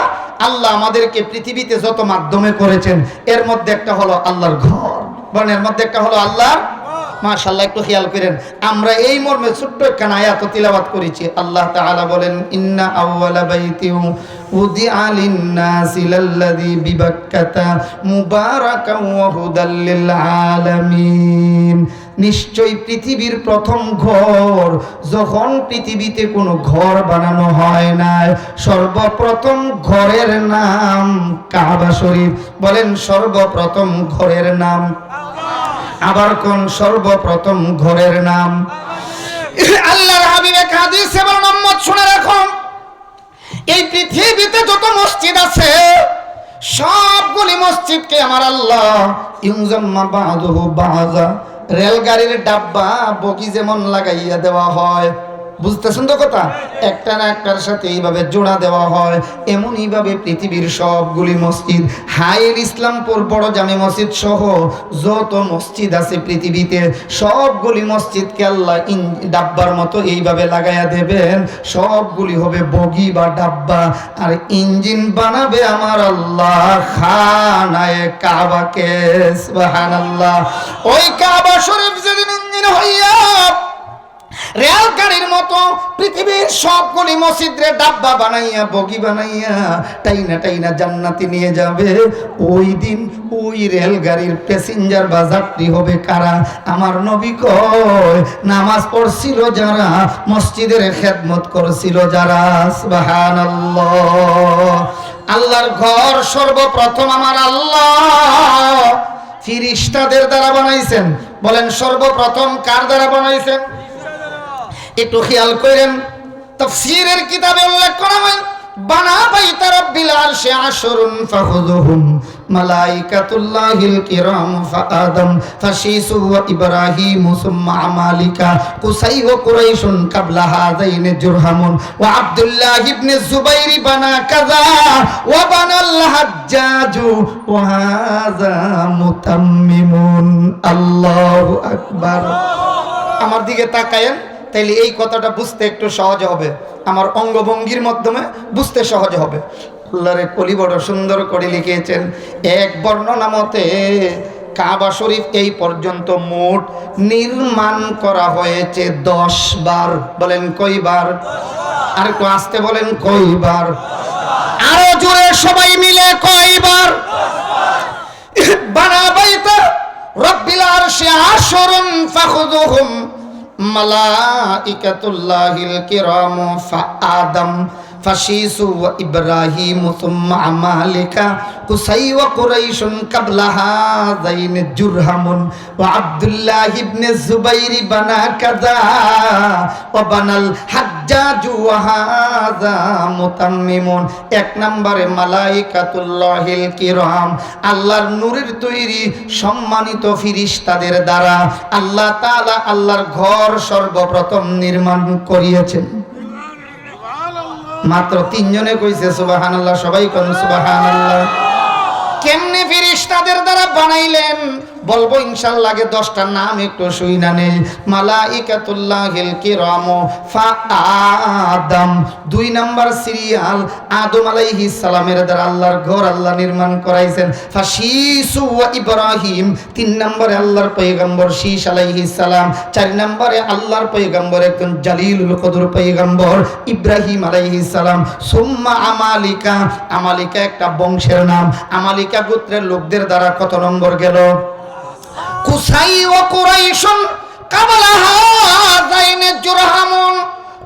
আল্লাহ আমাদেরকে পৃথিবীতে যত মাধ্যমে করেছেন, এর মধ্যে একটা হলো আল্লাহর ঘর, বলেন এর মধ্যে একটা হলো আল্লাহর। মাশাআল্লাহ, একটু খেয়াল করেন, আমরা এই মর্মে ছোট্ট একটা আয়াত তিলাওয়াত করেছি। আল্লাহ তাআলা বলেন, ইন্না আউওয়ালা বাইতিন উদিআ লিন-নাসি লাল্লাযী বিবাক্কাতা মুবারাকান ওয়া হুদাল লিল আলামিন। নিশ্চয়ই পৃথিবীর প্রথম ঘর, যখন পৃথিবীতে কোনো ঘর বানানো হয় না, সর্বপ্রথম ঘরের নাম কাবা শরীফ। বলেন সর্বপ্রথম ঘরের নাম। আবার কোন সর্বপ্রথম ঘরের নাম? আল্লাহর হাবিব এক হাদিসে বলেন, উম্মত শুনে রাখো, এই পৃথিবীতে যত মসজিদ আছে, সবগুলি মসজিদকে আমার আল্লাহ ইউজাম্মা বাযুহু বাযা, রেলগাড়ির ডাব্বা বগি যেমন লাগাইয়া দেওয়া হয়, বুঝতেছেন তো কথা, একটা না একটার সাথে এইভাবে জোড়া দেওয়া হয়, এমনই ভাবে পৃথিবীর সবগুলি মসজিদ, হাইল ইসলামপুর বড় জামে মসজিদ সহ যত মসজিদ আছে পৃথিবীতে, সবগুলি মসজিদকে আল্লাহ ডাব্বার মতো এইভাবে লাগাইয়া দেবেন, সবগুলি হবে বগি বা ডাব্বা, আর ইঞ্জিন বানাবে আমার আল্লাহ খানায়ে কাবাকে। সুবহানাল্লাহ। ওই কাবা শরীফ যেদিন ইঞ্জিন হইয়া রেল গাড়ির মতো পৃথিবীর সবগুলি মসজিদে ডাব্বা বানাইয়া বগি বানাইয়া টাইনা টাইনা জান্নাতে নিয়ে যাবে, ওই দিন ওই রেলগাড়ির প্যাসেঞ্জার বা যাত্রী হবে কারা? আমার নবী কয়, নামাজ পড়ছিল যারা, মসজিদের খেদমত করছিল যারা। সুবহানাল্লাহ। আল্লাহর ঘর সর্বপ্রথম আমার আল্লাহ ফেরেশতাদের দ্বারা বানাইছেন। বলেন সর্বপ্রথম কার দ্বারা বানাইছেন? একটু খেয়াল করেন, তাফসীরের কিতাবে উল্লেখ করা হয়, বানা বাইতা রাব্বিল আরশি আশরুন ফাখুযুহুম মালাইকাতুল্লাহিল কিরাম ফাআদম ফাশীসু ওয়া ইব্রাহিম সুম্মা আমালিকা কুসাই ওয়া কুরাইশুন ক্বাবলা হাযাইন জুরহামুন ওয়া আব্দুল্লাহ ইবনে জুবাইর বানা কাযা ওয়া বানাল হাজ্জাজু ওয়া হাযা মুতাম্মিমুন। আল্লাহু আকবার। আমার দিকে তাকায়েন, তাইলে এই কথাটা বুঝতে একটু সহজ হবে, আমার অঙ্গভঙ্গির মাধ্যমে বুঝতে সহজ হবে। আল্লাহর কলি বড় সুন্দর করে লিখেছেন। এক বর্ণনা মতে কাবা শরীফ এই পর্যন্ত মোট নির্মাণ করা হয়েছে 10 বার। বলেন কয়বার? আর একটু আসতে বলেন কয়বার? আরো জোরে সবাই মিলে কয়বার? বানা বাইতা রাব্বিল আরশি আশরুন ফাখুযুহুম মালাইকাতুল্লাহিল কিরাম ফাআদম ফাশীসু ওয়া ইব্রাহিম সুম্মা আমালিকা কুসাই ওয়া কুরাইশুন ক্বাবলা হাযাইন জুরহামুন ওয়া আব্দুল্লাহ ইবনে জুবাইর বানা কাযা ওয়া বানাল হাজ্জাজু ওয়া হাযা মুতাম্মিমুন। এক নম্বরে মালাইকাতুল্লাহিল কিরাম, আল্লাহর নূরের তৈরি সম্মানিত ফেরেশতাদের দ্বারা আল্লাহ তাআলা আল্লাহর ঘর সর্বপ্রথম নির্মাণ করিয়েছেন। মাত্র 3 জনে কইছে সুবহানাল্লাহ, সবাই কোন সুবহানাল্লাহ। কেমনে ফেরেশতাদের দ্বারা বানাইলেন বলবো ইনশাআল্লাহ। আগে 10টা নাম একটু শুইনা নেই। মালাইকাতুল্লাহিল কিরাম ফাআদম, 2 নাম্বার সিরিয়াল, আদম আলাইহিস সালামের দ্বারা আল্লাহর ঘর আল্লাহ নির্মাণ করাইছেন। ফাশীসু ওয়া ইব্রাহিম, 3 নম্বরে আল্লাহর পয়গম্বর শীস আলাইহিস সালাম। 4 নম্বরে আল্লাহর পয়গম্বর একজন জালিলুল কদর পয়গম্বর ইব্রাহিম আলাইহিস সালাম। সুম্মা আমালিকা, আমালিকা একটা বংশের নাম। আমালিকা গোত্রের লোকদের দ্বারা কত নম্বর গেল? কুসাই ওয়া কুরাইশুন ক্বাবলা হাযাইন জুরহামুন,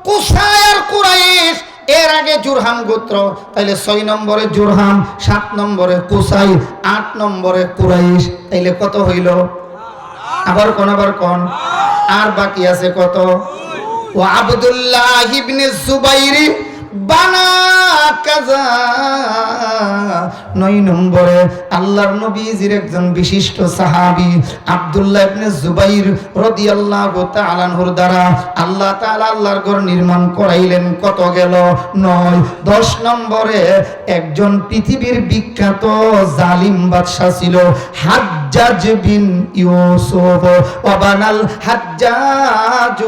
কুসাই আর কুরাইশ এর আগে জুরহাম গোত্র, তাইলে 6 নম্বরে জুরহাম, 7 নম্বরে কুসাই, 8 নম্বরে কুরাইশ, তাইলে কত হইল? আবার কোন আর বাকি আছে কত? ও আব্দুল্লাহ ইবনে জুবাইর বানা কাজা। 9 নম্বরে আল্লাহর নবীজির একজন বিশিষ্ট সাহাবী আব্দুল্লাহ ইবনে জুবাইর রাদিয়াল্লাহু তাআলা আনহুর দ্বারা আল্লাহ তাআলা আল্লাহর ঘর নির্মাণ করাইলেন। কত গেল? 9। 10 নম্বরে একজন পৃথিবীর বিখ্যাত জালিম বাদশা ছিল হাজ্জাজ বিন ইউসুফ। ওয়াবানাল হাজ্জাজ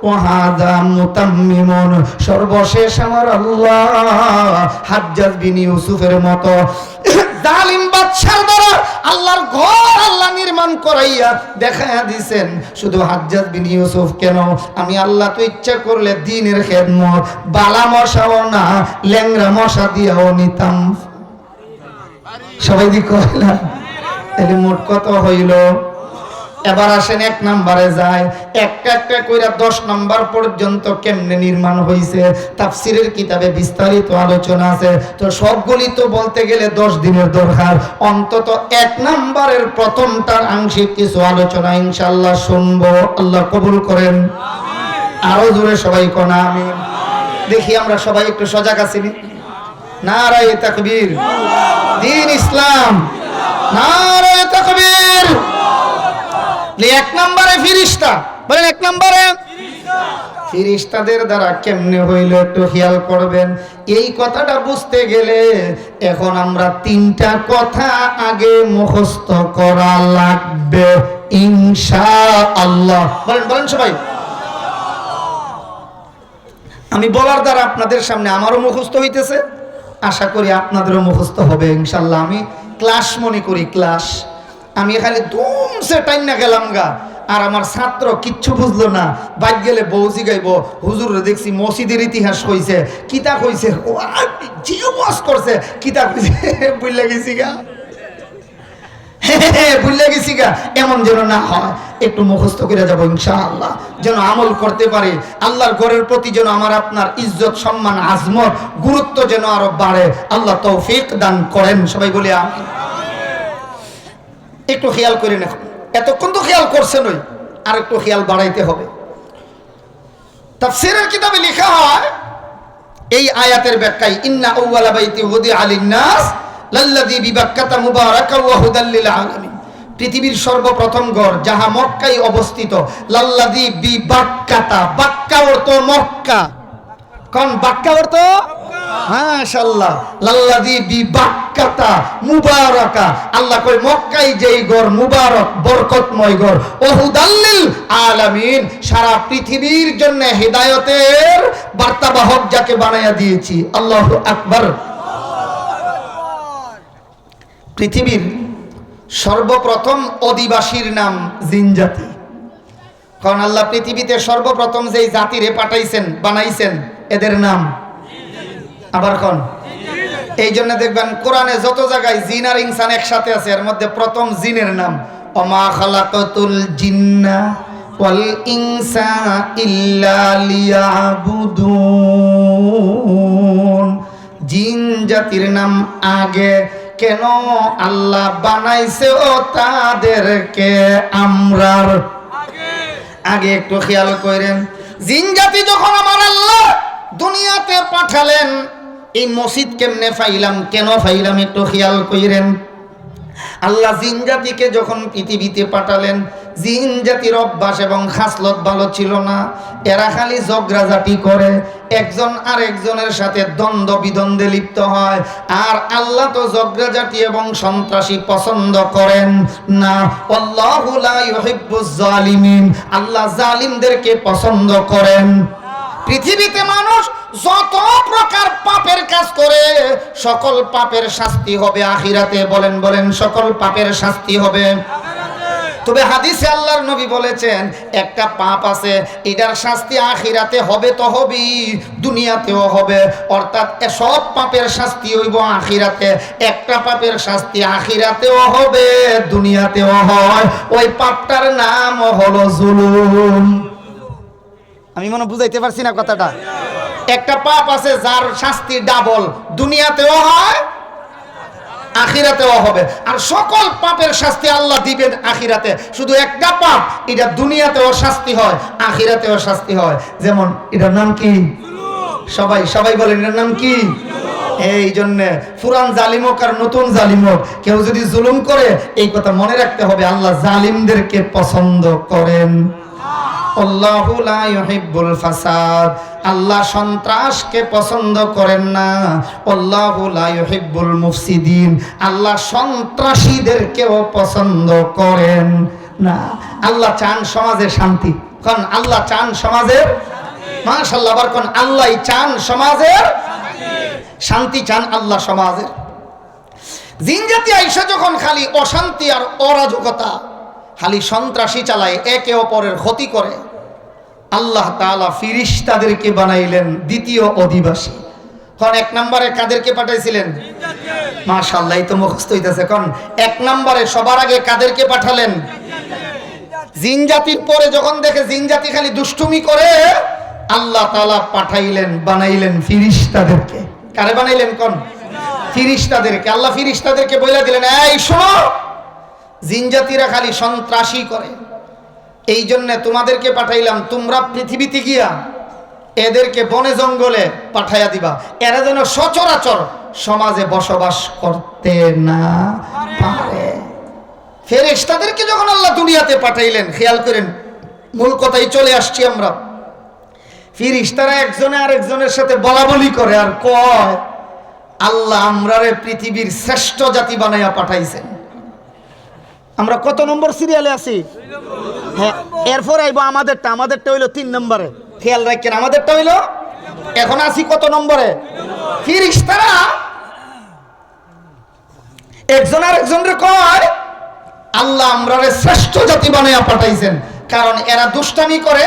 ওয়া হাদা মুতাম্মিমুন। সর্বশেষ আমার আল্লাহ হাজ্জাজ বিন ইউসুফের মতো জালিম বাদশার দ্বারা আল্লাহর ঘর আল্লাহ নির্মাণ করাইয়া দেখায়া দিয়েছেন। শুধু হাজ্জাজ বিন ইউসুফ কেন, আমি আল্লাহ তো ইচ্ছা করলে দ্বীনের খেদমত বালা মশাও না ল্যাংরা মশা দিয়াও নিতাম। সবাই দিক কইলাম, তাহলে মোট কত হইল? এবার আসেন 1 নম্বরে যায়। একটা একটা কইরা 10 নম্বর পর্যন্ত কেমনে নির্মাণ হইছে তাফসীরের কিতাবে বিস্তারিত আলোচনা আছে। তো সবগুলি তো বলতে গেলে 10 দিনের দরকার। অন্তত 1 নম্বরের প্রথমটার আংশিক কিছু আলোচনা ইনশাআল্লাহ শুনবো। আল্লাহ কবুল করেন। আরো জোরে সবাই কোন আমিন। দেখি আমরা সবাই একটু সজাগ আছি নি? নারায়ে তাকবীর, দ্বীন ইসলাম, নারায়ে তাকবীর। 1 নম্বরে ফেরেশতা বলেন, 1 নম্বরে ফেরেশতাদের দ্বারা কেমনে হইল একটু খেয়াল করবেন। এই কথাটা বুঝতে গেলে এখন আমরা 3টা কথা আগে মুখস্থ করা লাগবে ইনশাআল্লাহ। বলেন সবাই। আমি বলার দ্বারা আপনাদের সামনে আমারও মুখস্থ হইতেছে, আশা করি আপনাদেরও মুখস্থ হবে ইনশাআল্লাহ। আমি ক্লাস মনে করি ক্লাস। আমি খালি দুমসে টাইম না গেলাম গা, আর আমার ছাত্র কিচ্ছু বুঝলো না। বাইক গেলে বউজি গাইব, হুজুরে দেখছি মসজিদের ইতিহাস কইছে, কিতা কইছে, ও জিও ওয়াজ করছে, কিতা কইছে বুঝলে গেছি গা, বুঝলে গেছি গা। এমন যেন না হয়, একটু মুখস্থ করে যাবো ইনশাআল্লাহ, যেন আমল করতে পারি। আল্লাহর ঘরের প্রতি যেন আমার আপনার ইজ্জত সম্মান আজমত গুরুত্ব যেন আরো বাড়ে। আল্লাহ তৌফিক দান করেন। সবাই বলি আমিন। একটু খেয়াল করি না, এতক্ষণ তো খেয়াল করছেন, ওই আর একটু খেয়াল বাড়াইতে হবে। তাফসীরের কিতাবে লেখা হয় এই আয়াতের ব্যাখ্যায়, ইন্না আউওয়ালা বাইতি উদিআ লিন-নাস লাল্লাযী বিবাক্কাতা মুবারাকান ওয়া হুদাল লিল আলামিন। পৃথিবীর সর্বপ্রথম ঘর যাহা মক্কায় অবস্থিত, লাল্লাযী বিবাক্কাতা, বাক্কা অর্থ মক্কা, কোন বাক্কা অর্থ মাশাআল্লাহ, লাল্লাযী বিবাক্কাতা মুবারাকা, আল্লাহ কই মক্কায় যেই ঘর মুবারক বরকতময় ঘর, ওহুদাল লিল আলামিন, সারা পৃথিবীর জন্য হিদায়াতের বার্তাবাহক যাকে বানায়া দিয়েছি। আল্লাহু আকবার। পৃথিবীর সর্বপ্রথম অধিবাসীর নাম জিন জাতি। কারণ আল্লাহ পৃথিবীতে সর্বপ্রথম যেই জাতিরে পাঠাইছেন বানাইছেন এদের নাম আবার কোন? এই জন্য দেখবেন কোরআনে যত জায়গায় জিন আর ইনসান একসাথে আছে, এর মধ্যে প্রথম জিনের নাম ওমা খালাকাতুল জিন্না ওয়াল ইনসা ইল্লা লিয়াবুদুন। জিন জাতির নাম আগে কেন? আল্লাহ বানাইছে ও তাদেরকে আমরার আগে। একটু খেয়াল করেন, জিন জাতি যখন আমার আল্লাহ দুনিয়াতে পাঠালেন, এই মসজিদ কেমনে ফাইলাম, কেন ফাইলাম একটু খেয়াল করেন। আল্লাহ জিন জাতিকে যখন পৃথিবীতে পাঠালেন, জিন জাতির অভ্যাস এবং খাসলত ভালো ছিল না। এরা খালি ঝগড়াঝাটি করে, একজন আর একজনের সাথে দ্বন্দ্ব বিদ্বন্দ্বে লিপ্ত হয়। আর আল্লাহ তো ঝগড়াঝাটি এবং সন্ত্রাসী পছন্দ করেন না। আল্লাহু লা ইউহিব্বুজ জালিমিন, আল্লাহ জালিমদেরকে পছন্দ করেন। পৃথিবীতে মানুষ যত প্রকার পাপের কাজ করে, সকল পাপের শাস্তি হবে আখিরাতে। বলেন সকল পাপের শাস্তি হবে। তবে হাদিসে আল্লাহর নবী বলেছেন একটা পাপ আছে, এটার শাস্তি আখিরাতে হবে তো হবেই, দুনিয়াতেও হবে। অর্থাৎ সব পাপের শাস্তি হইব আখিরাতে, একটা পাপের শাস্তি আখিরাতেও হবে দুনিয়াতেও হয়। ওই পাপটার নাম হলো জুলুম। আমি মনে বুঝাইতে পারছি না কথাটা? একটা পাপ আছে যার শাস্তি ডাবল, দুনিয়াতেও হয় আখিরাতেও হবে। আর সকল পাপের শাস্তি আল্লাহ দিবেন আখিরাতে। শুধু একটা পাপ, এটা দুনিয়াতেও শাস্তি হয়, আখিরাতেও শাস্তি হয়। যেমন এটার নাম কি? সবাই সবাই বলেন এটার নাম কি? এই জন্য পুরান জালিম হোক আর নতুন জালিম হোক, কেউ যদি জুলুম করে এই কথা মনে রাখতে হবে, আল্লাহ জালিমদেরকে পছন্দ করেন। আল্লাহু লা ইউহিব্বুল ফাসাদ, আল্লাহ সন্ত্রাসকে পছন্দ করেন না। আল্লাহু লা ইউহিব্বুল মুফসিদিন, আল্লাহ সন্ত্রাসীদেরকেও পছন্দ করেন না। আল্লাহ চান সমাজে শান্তি, কারণ আল্লাহ চান সমাজের মাশাআল্লাহ, আবার কোন আল্লাহ চান সমাজের শান্তি, চান আল্লাহ সমাজের। জিন জাতি আইসা যখন খালি অশান্তি আর অরাজকতা, খালি সন্ত্রাসী চালায়, একে অপরের ক্ষতি করে, আল্লাহ তাআলা ফিরিস্তাদেরকে বানাইলেন দ্বিতীয় অধিবাসী। কারণ এক নম্বরে কাদেরকে পাঠাইছিলেন? মাশাআল্লাহ, এই তো মুখস্থ হইতেছে। কারণ এক নম্বরে সবার আগে কাদেরকে পাঠালেন? জিন জাতির পরে যখন দেখে জিন জাতি খালি দুষ্টুমি করে, আল্লাহ তাআলা পাঠাইলেন, বানাইলেন ফিরিস্তাদেরকে। কারে বানাইলেন? কোন? ফিরিস্তাদেরকে। আল্লাহ ফিরিস্তাদেরকে বলে দিলেন, এই শোনো, জিন জাতিরা খালি সন্ত্রাসী করে, এই জন্য তোমাদেরকে পাঠাইলাম, তোমরা পৃথিবীতে গিয়া এদেরকে বনে জঙ্গলে পাঠাইয়া দিবা, এরা যেন সচরাচর সমাজে বসবাস করতে না পারে। ফেরেশতাদেরকে যখন আল্লাহ দুনিয়াতে পাঠাইলেন, খেয়াল করেন, মূল কথাই চলে আসছি আমরা। ফেরেশতারা একজনে আরেকজনের সাথে বলাবলি করে আর কয়, আল্লাহ আমরারে পৃথিবীর শ্রেষ্ঠ জাতি বানাইয়া পাঠাইছেন। আমরা কত নম্বর সিরিয়ালে আছি? হ্যাঁ, এরপর আইবো আমাদেরটা। আমাদেরটা হইলো 3 নম্বরে। খেয়াল রাখেন, আমাদেরটা হইলো, এখন আছি কত নম্বরে? ফেরেশতারা একজন আরেকজনের কয়, আল্লাহ আমরারে শ্রেষ্ঠ জাতি বানাইয়া পাঠাইছেন, কারণ এরা দুষ্টামি করে,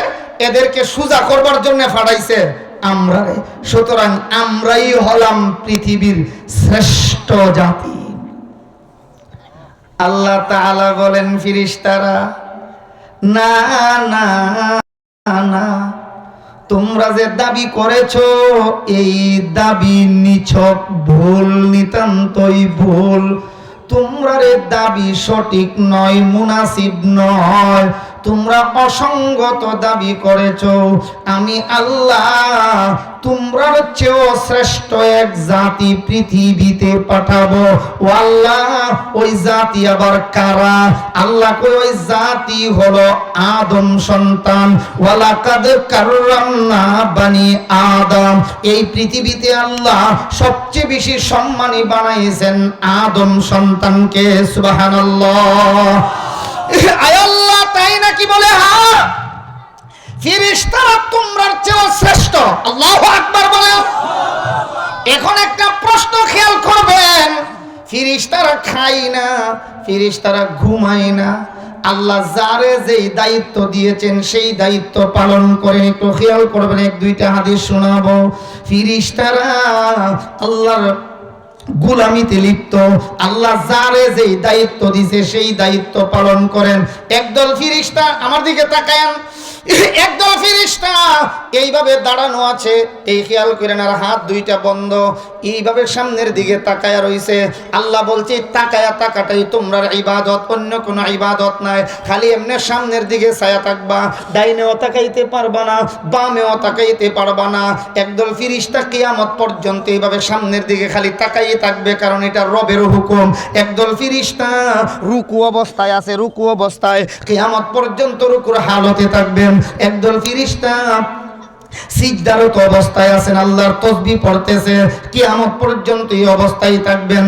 এদেরকে সুজা করবার জন্য পাঠাইছে আমরারে। সুতরাং আমরাই হলাম পৃথিবীর শ্রেষ্ঠ জাতি। আল্লাহ তাআলা বলেন, ফেরেশতারা, না না না, তোমরা যে দাবি করেছো এই দাবি নিছক ভুল, নিতান্তই ভুল। তোমরা দাবি সঠিক নয়, মুনাসিব নয়, তোমরা অসঙ্গত দাবি করেছো। আমি আল্লাহ তোমরা চেয়েও শ্রেষ্ঠ এক জাতি পৃথিবীতে পাঠাবো। ও আল্লাহ, ওই জাতি আবার কারা? আল্লাহ কই, ওই জাতি হলো আদম সন্তান। ওয়ালাকাদ কাররামনা বানি আদম, এই পৃথিবীতে আল্লাহ সবচেয়ে বেশি সম্মানী বানাইছেন আদম সন্তানকে। সুবহানাল্লাহ। আয় আল্লাহ, তাই নাকি? বলে হ্যাঁ, ফেরেশতারা তোমরার চেয়েও শ্রেষ্ঠ। আল্লাহু আকবার বলেন। এখন একটা প্রশ্ন খেয়াল করবেন, ফেরেশতারা খায় না, ফেরেশতারা ঘুমায় না, আল্লাহ যারে যেই দায়িত্ব দিয়েছেন সেই দায়িত্ব পালন করেন। একটু খেয়াল করবেন, 1-2টা হাদিস শোনাবো। ফেরেশতারা আল্লাহর গোলামিতে লিপ্ত, আল্লাহ যারে যেই দায়িত্ব দিয়েছে সেই দায়িত্ব পালন করেন। একদল ফেরেশতা, আমার দিকে তাকায়েন, একদল ফেরেশতা এইভাবে দাঁড়ানো আছে, এই খেয়াল করেন, আর হাত দুইটা বন্ধ, এইভাবে সামনের দিকে তাকায়া রইছে। আল্লাহ বলছে, তাকায়া তাকাটাই তোমরা ইবাদত, অন্য কোনো ইবাদত নাই। খালি এমনি সামনের দিকে ছায়া থাকবা, ডাইনেও তাকাইতে পারবা না, বামেও তাকাইতে পারবা না। একদল ফেরেশতা কিয়ামত পর্যন্ত এইভাবে সামনের দিকে খালি তাকাই থাকবে, কারণ এটা রবের হুকুম। একদল ফেরেশতা রুকু অবস্থায় আছে, রুকু অবস্থায় কিয়ামত পর্যন্ত রুকুর হালতে থাকবেন। একদল ফেরেশতা সিজদারত অবস্থায় আছেন, আল্লাহর তাসবিহ পড়তেছে, কিয়ামত পর্যন্ত এই অবস্থায় থাকবেন।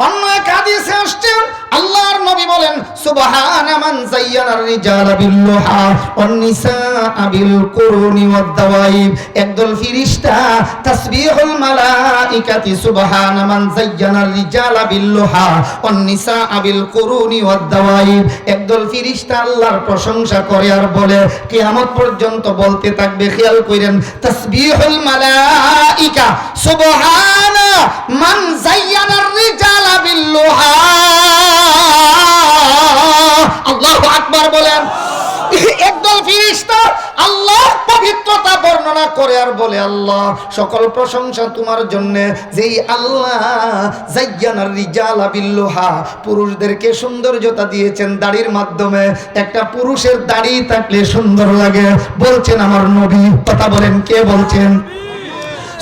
অন্য এক হাদিসে আসছে, আল্লাহর নবী বলেন, সুবহানা মান যায়্যানার রিজালা বিল লুহা ওয়ান নিসা বিল কুরুনি ওয়াদ দাওয়াইব। একদল ফেরেশতা তাসবিহুল মালাইকাতি সুবহানা মান যায়্যানার রিজালা বিল লুহা ওয়ান নিসা বিল কুরুনি ওয়াদ দাওয়াইব। একদল ফেরেশতা আল্লাহর প্রশংসা করে আর বলে, কিয়ামত পর্যন্ত বলতে থাকবে। খেয়াল করেন, তাসবিহুল মালাইকা সুবহানা মান যায়্যানার রিজালা বিল লুহা। আল্লাহু আকবার বলেন। একদল ফেরেশতা আল্লাহ পবিত্রতা বর্ণনা করে আর বলে, আল্লাহ সকল প্রশংসা তোমার জন্য, যেই আল্লাহ জায়্যানার রিজালা বিল্লুহা, পুরুষদেরকে সৌন্দর্যতা দিয়েছেন দাড়ির মাধ্যমে। একটা পুরুষের দাড়ি থাকলে সুন্দর লাগে, বলছেন আমার নবী। কথা বলেন, কে বলছেন?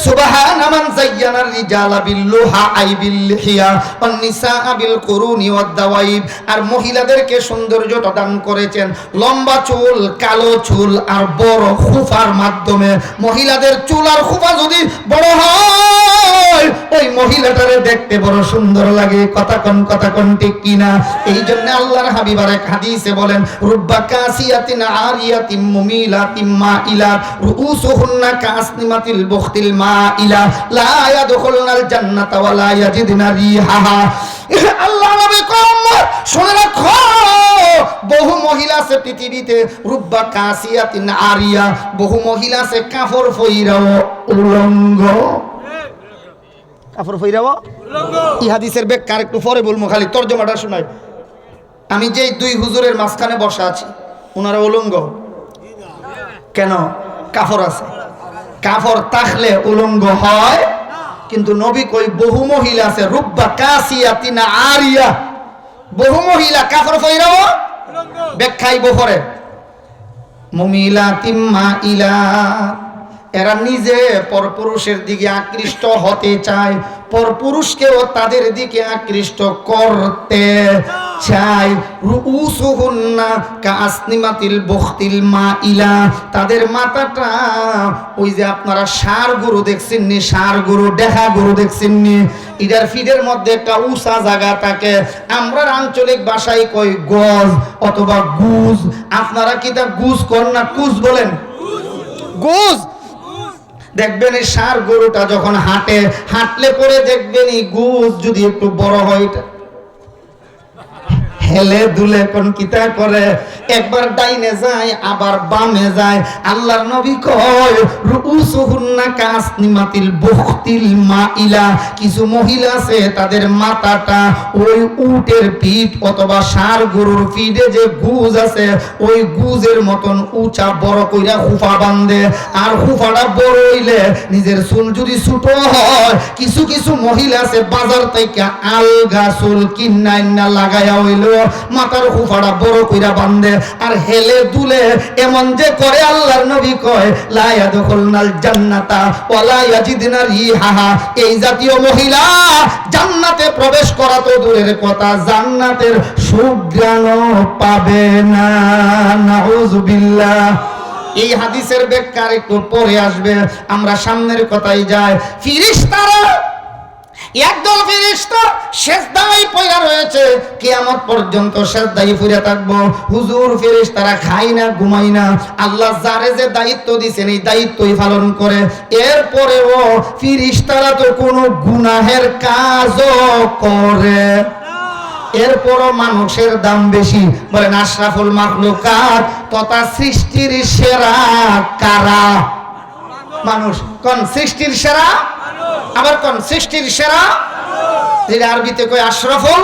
সুবহানা মান জায়্যানার রিজালা বিল্লুহা আই বিল্লিহিয়া ওয়ান নিসা বিল কুরুনি ওয়াদ দাওয়াইব। আর মহিলাদেরকে সৌন্দর্যতা দান করেছেন লম্বা চুল, কালো চুল আর বড় খুফার মাধ্যমে। মহিলাদের চুল আর খুফা যদি বড় হয়, ওই মহিলাটারে দেখতে বড় সুন্দর লাগে। কথা কোন ঠিক কিনা? এই জন্য আল্লাহর হাবিব আর এক হাদিসে বলেন, রুব্বা কাসিয়াতিন আরিয়াতিন মুমিলাতিন মাইলা রুউসুহুন্না কাসনিমাতিল বুখতিল মাইলা লা ইয়াদখুলুনাল জান্নাতা ওয়া লা ইয়াজিদুনা রিহাহা। আল্লাহ নবী কম শুনে রাখো, বহু মহিলা আছে পৃথিবীতে, রুব্বা কাসিয়াতিন আরিয়া, বহু মহিলা আছে কাফর ফইরাও উলঙ্গ। কাফর ফইরাও উলঙ্গ। এই হাদিসের ব্যাখ্যা একটু পরে বলবো, খালি তরজমাটা শোনাই। আমি যেই দুই হুজুরের মাঝখানে বসা আছি, ওনারা উলঙ্গ কেন? কাফর আছে। কাফর থাকলে উলঙ্গ হয়, কিন্তু নবী কই বহু মহিলা আছে রুব্বা কাসিয়াতিনা আরিয়া, বহু মহিলা কাফর ফইরাও উলঙ্গ। ব্যাখ্যাই বহরে মুমিলাতিম মাইলা, এরা নিজে পরপুরুষের দিকে আকৃষ্ট হতে চায়, পরপুরুষকেও তাদের দিকে আকৃষ্ট করতে চায়। রুউসুহুন্না কাসনিমাতিল বুখতিল মাইলা, তাদের মাথাটা ওই যে আপনারা ষাঁড় গরু দেখছেন নি, ষাঁড় গরু, ডেহা গরু দেখছেন নি, ইটার ফিডের মধ্যে একটা উঁচা জায়গা থাকে। আমরা আঞ্চলিক ভাষায় কই গজ অথবা গুজ। আপনারা কি তা গুজ কর না কুজ বলেন? গুজ। দেখবেন এই ষাঁড় গরুটা যখন হাঁটলে পরে দেখবেন এই গুজ যদি একটু বড় হয়, হেলে দুলে কোন কিতা করে, একবার ডাইনে যায় আবার বামে যায়। আল্লাহর নবী কয় রুউসুহুন্না কাসনিমাতিল বুখতিল মাইলা, কিছু মহিলা আছে তাদের মাথাটা ওই উটের পিঠ অথবা ষাঁড় গরুর পিঠে যে গুজ আছে, ওই গুজের মতন উঁচা বড় কইরা খুফা বাঁধে। আর খুফাটা বড় হইলে নিজের চুল যদি ছোট হয়, কিছু কিছু মহিলা আছে বাজার থেকে আলগা চুল কিনা লাগাইয়া হইল মাথার খুফাটা বড় কইরা বাঁধে আর হেলে দুলে এমন যে করে। আল্লাহর নবী কয় লা ইয়াদখুলুনাল জান্নাতা ওয়া লা ইয়াজিদুনা রিহাহা, এই জাতীয় মহিলা জান্নাতে প্রবেশ করা তো দূরের কথা, জান্নাতের সুঘ্রাণও পাবে না। নাউযুবিল্লাহ। এই হাদিসের ব্যাখ্যা একটু পরে আসবে, আমরা সামনের কথাই যাই। ফেরেশতারা একদল ফেরেশতা সেজদায় পড়ে রয়েছে, কিয়ামত পর্যন্ত সেজদায় পড়ে থাকবো। হুজুর ফেরেশতারা খায় না, ঘুমায় না, আল্লাহ যারে যে দায়িত্ব দিয়েছেন এই দায়িত্বই পালন করে। এরপরেও ফেরেশতারা তো কোনো গুনাহের কাজও করে, এরপরও মানুষের দাম বেশি। বলেন আশরাফুল মাখলুকাত তথা সৃষ্টির সেরা কারা? মানুষ। কোন সৃষ্টির সেরা? আবার কোন সৃষ্টির সেরা? যেটা আরবিতে কয় আশরাফুল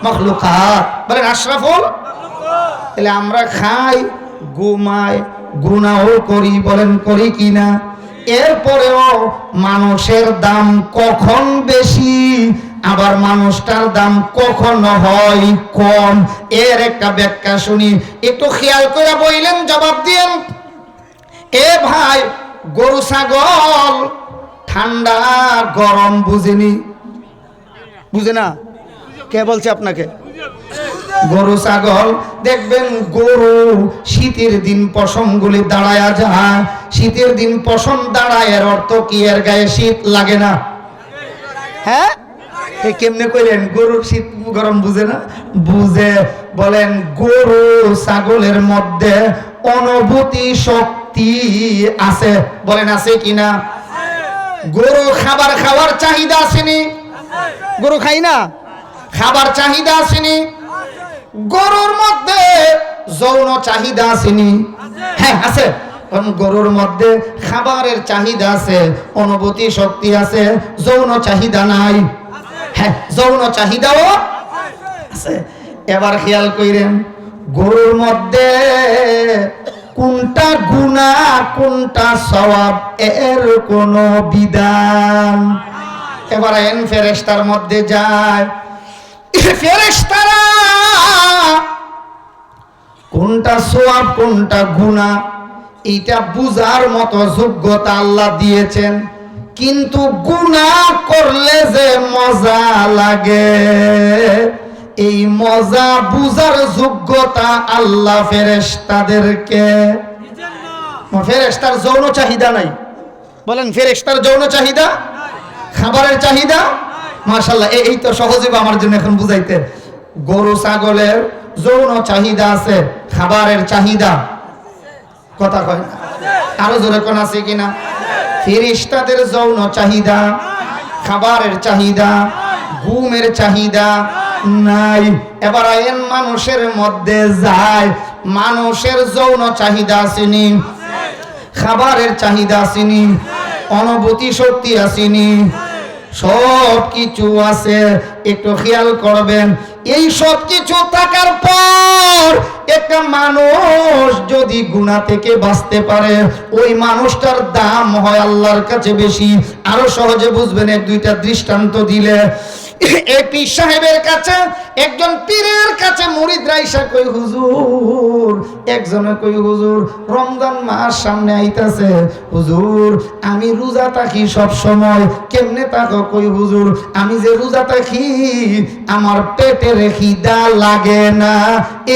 মাখলুকাত। বলেন আশরাফুল। তাহলে আমরা খাই, ঘুমাই, গুনাহও করি, বলেন করি কিনা? এরপরেও মানুষের দাম কখন বেশি আবার মানুষটার দাম কখনো হয় কম, এর একটা ব্যাখ্যা শুনি, একটু খেয়াল করে বললেন, জবাব দিয়েন। এ ভাই, গরু ছাগল ঠান্ডা গরম বুঝেনি? বুঝে না? কে বলছে আপনাকে? গরু ছাগল দেখবেন, গরু শীতের দিন পশমগুলি দাঁড়ায়া যায়। শীতের দিন পশম দাঁড়ায়, এর অর্থ কি এর গায়ে শীত লাগে না? হ্যাঁ, কেমনে কইলেন? গরুর শীত গরম বুঝে না? বুঝে। বলেন গরু ছাগলের মধ্যে অনুভূতি শক্তি আছে, বলেন আছে কিনা? গরু খাবার খাওয়ার চাহিদা আসেনি? গরু খাই না, খাবার চাহিদা আসেনি? গরুর মধ্যে যৌন চাহিদা আসেনি? হ্যাঁ আছে। গরুর মধ্যে খাবারের চাহিদা আছে, অনুভূতি শক্তি আছে, যৌন চাহিদা নাই? হ্যাঁ, যৌন চাহিদাও আছে। এবার খেয়াল কইরেন, গরুর মধ্যে কোনটা গুনাহ কোনটা সওয়াব এর কোনো বিধান। এবার এন ফেরেশতার মধ্যে যায়, ফেরেশতারা কোনটা সওয়াব কোনটা গুনাহ এটা বুঝার মতো যোগ্যতা আল্লাহ দিয়েছেন, কিন্তু গুনাহ করলে যে মজা লাগে এই মজা বুঝার যোগ্যতা আল্লাহ ফেরেশতাদেরকে। ফেরেশতার যৌন চাহিদা নাই, বলেন ফেরেশতার যৌন চাহিদা, খাবারের চাহিদা, মাশাআল্লাহ এই তো সহজে আমার জন্য এখন বুঝাইতে। গরু ছাগলের যৌন চাহিদা আছে, খাবারের চাহিদা কথা কয় না, আরো জোরে কোন আছে কিনা? ফেরেশতাদের যৌন চাহিদা, খাবারের চাহিদা, ঘুমের চাহিদা নাই। এবার আইন মানুষের মধ্যে যায়, মানুষের যৌন চাহিদা আসেনি, খাবারের চাহিদা আসেনি, অনুভূতি শক্তি আসেনি, সব কিছু আছে। একটু খেয়াল করবেন, এই সব কিছু থাকার পর একটা মানুষ যদি গুনাহ থেকে বাঁচতে পারে ওই মানুষটার দাম হয় আল্লাহর কাছে বেশি। আরো সহজে বুঝবেন এক দুইটা দৃষ্টান্ত দিলে। এই পীর সাহেবের কাছে একজন পীরের কাছে মুরিদরা আইসা কই হুজুর, একজনে কই হুজুর রমজান মাস সামনে আইতাছে, হুজুর আমি রোজা থাকি সব সময়। কেমনে থাকো? কই হুজুর আমি যে রোজা থাকি আমার পেটের খিদা লাগে না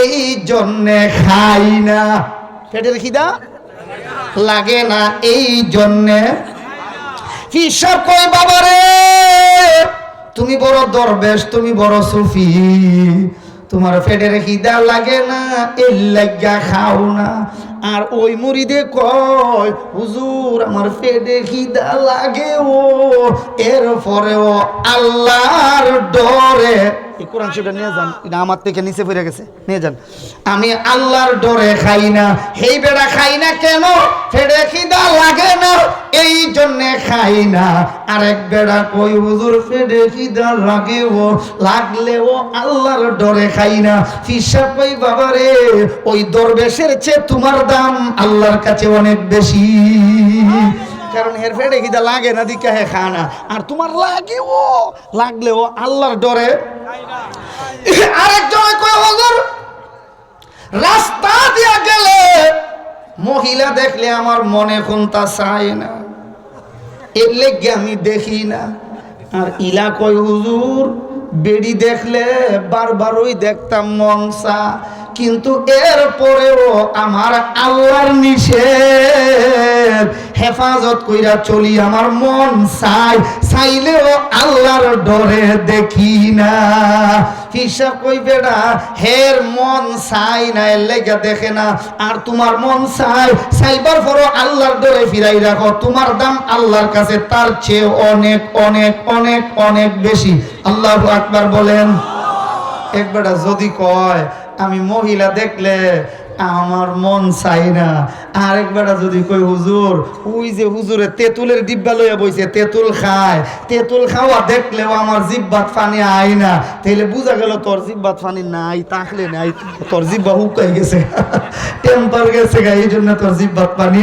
এই জন্যে খাই না। পেটের খিদা লাগে না এই জন্যে। হিসাব কই বাবারে, তুমি বড় দরবেশ, তুমি বড় সুফি, তোমার পেটের খিদা লাগে না এর লাগা খাও না। আর ওই মুরিদে কয় হুজুর আমার পেটে খিদা লাগে ও, এরপরেও আল্লাহর ডরে, এই কোরআন শরীফটা নিয়ে যান, এটা আমার থেকে নিচে পড়ে গেছে, নিয়ে যান। আমি আল্লাহর ডরে খাই না। হেই বেড়া খাই না কেন? পেটে খিদা লাগে না এই জন্যে খাই না। আরেক বেড়া কই হুজুর পেটে খিদা লাগেও, লাগলেও আল্লাহর ডরে খাই না। হিসাব কই বাবারে, ওই দরবেশের চেয়ে তোমার দাম আল্লাহর কাছে অনেক বেশি। কারণ এর পেটে খিদা লাগে না দিকে হে খা না, আর তোমার লাগলেও আল্লাহর ডরে। আরেকজন কই হুজুর রাস্তা দিয়া গেলে মহিলা দেখলে আমার মনে কোনটা চায় না, এর লেগে আমি দেখি না। আর ইলা কই হুজুর বেড়ি দেখলে বারবার ওই দেখতাম মন চা, কিন্তু এরপরেও আমার আল্লাহর নিষেধ হেফাজত কইরা চলি, আমার মন চাই, চাইলেও আল্লাহর ডরে দেখি না। হিসাব কই বেড়া হের মন চাই না এর লেগে দেখে না, আর তোমার মন চাই, চাইবার পরও আল্লাহর ডরে ফিরাই রাখো, তোমার দাম আল্লাহর কাছে তার চেয়ে অনেক অনেক অনেক অনেক বেশি। আল্লাহু আকবার বলেন। এক বেটা যদি কয় আমি মহিলা দেখলে আমার মন চাই না, আরেক বেটা যদি কই হুজুর ওই যে হুজুরে তেঁতুলের ডিব্বা লইয়া বইছে তেঁতুল খায়, তেঁতুল খাওয়া দেখলেও আমার জিহ্বাত পানি আয় না, তাহলে বুঝা গেল তোর জিহ্বাত পানি নাই, তাকলে নাই, তোর জিহ্বা হুকাই গেছে, টেম্পার গেছে গা, এই জন্য তোর জিহ্বাত পানি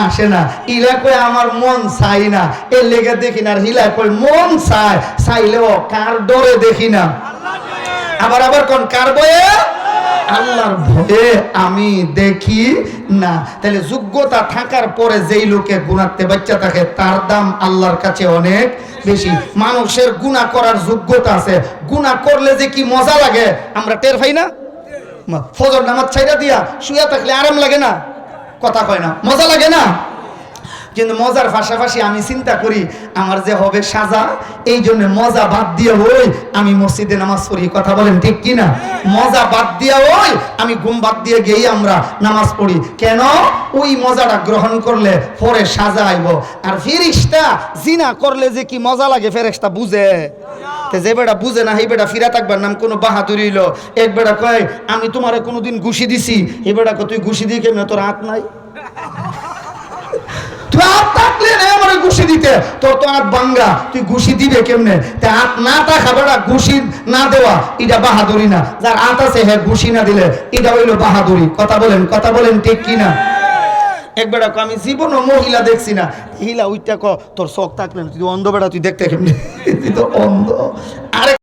আসে না। ইলা কই আমার মন চাই না এর লেগে দেখি না, আর হিলা কই মন চায়, চাইলেও কার ডরে দেখি না। আবার আবার কোন কার বয়ে? আল্লাহর ভয়ে আমি দেখি না। তাহলে যোগ্যতা থাকার পরে যেই লোকে গুনাহতে বাচ্চা থাকে তার দাম আল্লাহর কাছে অনেক বেশি। মানুষের গুনাহ করার যোগ্যতা আছে, গুনাহ করলে যে কি মজা লাগে আমরা টের পাই না। ফজর নামাজ ছাইরা দিয়া শুয়ে থাকলে আরাম লাগে না, কথা কয় না, মজা লাগে না। কিন্তু মজার পাশাপাশি আমি চিন্তা করি আমার যে হবে সাজা, এই জন্য মজা বাদ দিয়ে ওই আমি মসজিদে নামাজ পড়ি, কথা বলেন ঠিক কিনা? মজা বাদ দিয়ে ওই আমি ঘুম বাদ দিয়ে গিয়ে আমরা নামাজ পড়ি। কেন? ওই মজাটা গ্রহণ করলে পরে সাজা আইব। আর ফেরেশতা জিনা করলে যে কি মজা লাগে ফেরেশতা বুঝে, যে বেটা বুঝে না এই বেটা ফিরা থাকবার নাম কোনো বাহাদুরি হইল। এক বেটা কয় আমি তোমারে কোনোদিন ঘুষি দিছি, এই বেটা কয় তুই ঘুষি দিয়ে কেমন, তোর হাত নাই, তুই হাত থাকলে না আমার ঘুষি দিতে, তোর তো হাত ভাঙ্গা, তুই ঘুষি দিবে কেমনে? হাত না থাকা বেড়া ঘুষি না দেওয়া এটা বাহাদুরি না, যার হাত আছে হ্যাঁ ঘুষি না দিলে এটা হইলো বাহাদুরি। কথা বলেন ঠিক কিনা? এক বেড়া আমি জীবনও মহিলা দেখছি না। হিলা ওইটা ক তোর শখ থাকলে তুই অন্ধ বেড়া, তুই দেখতে কেমনি? তুই তো অন্ধ।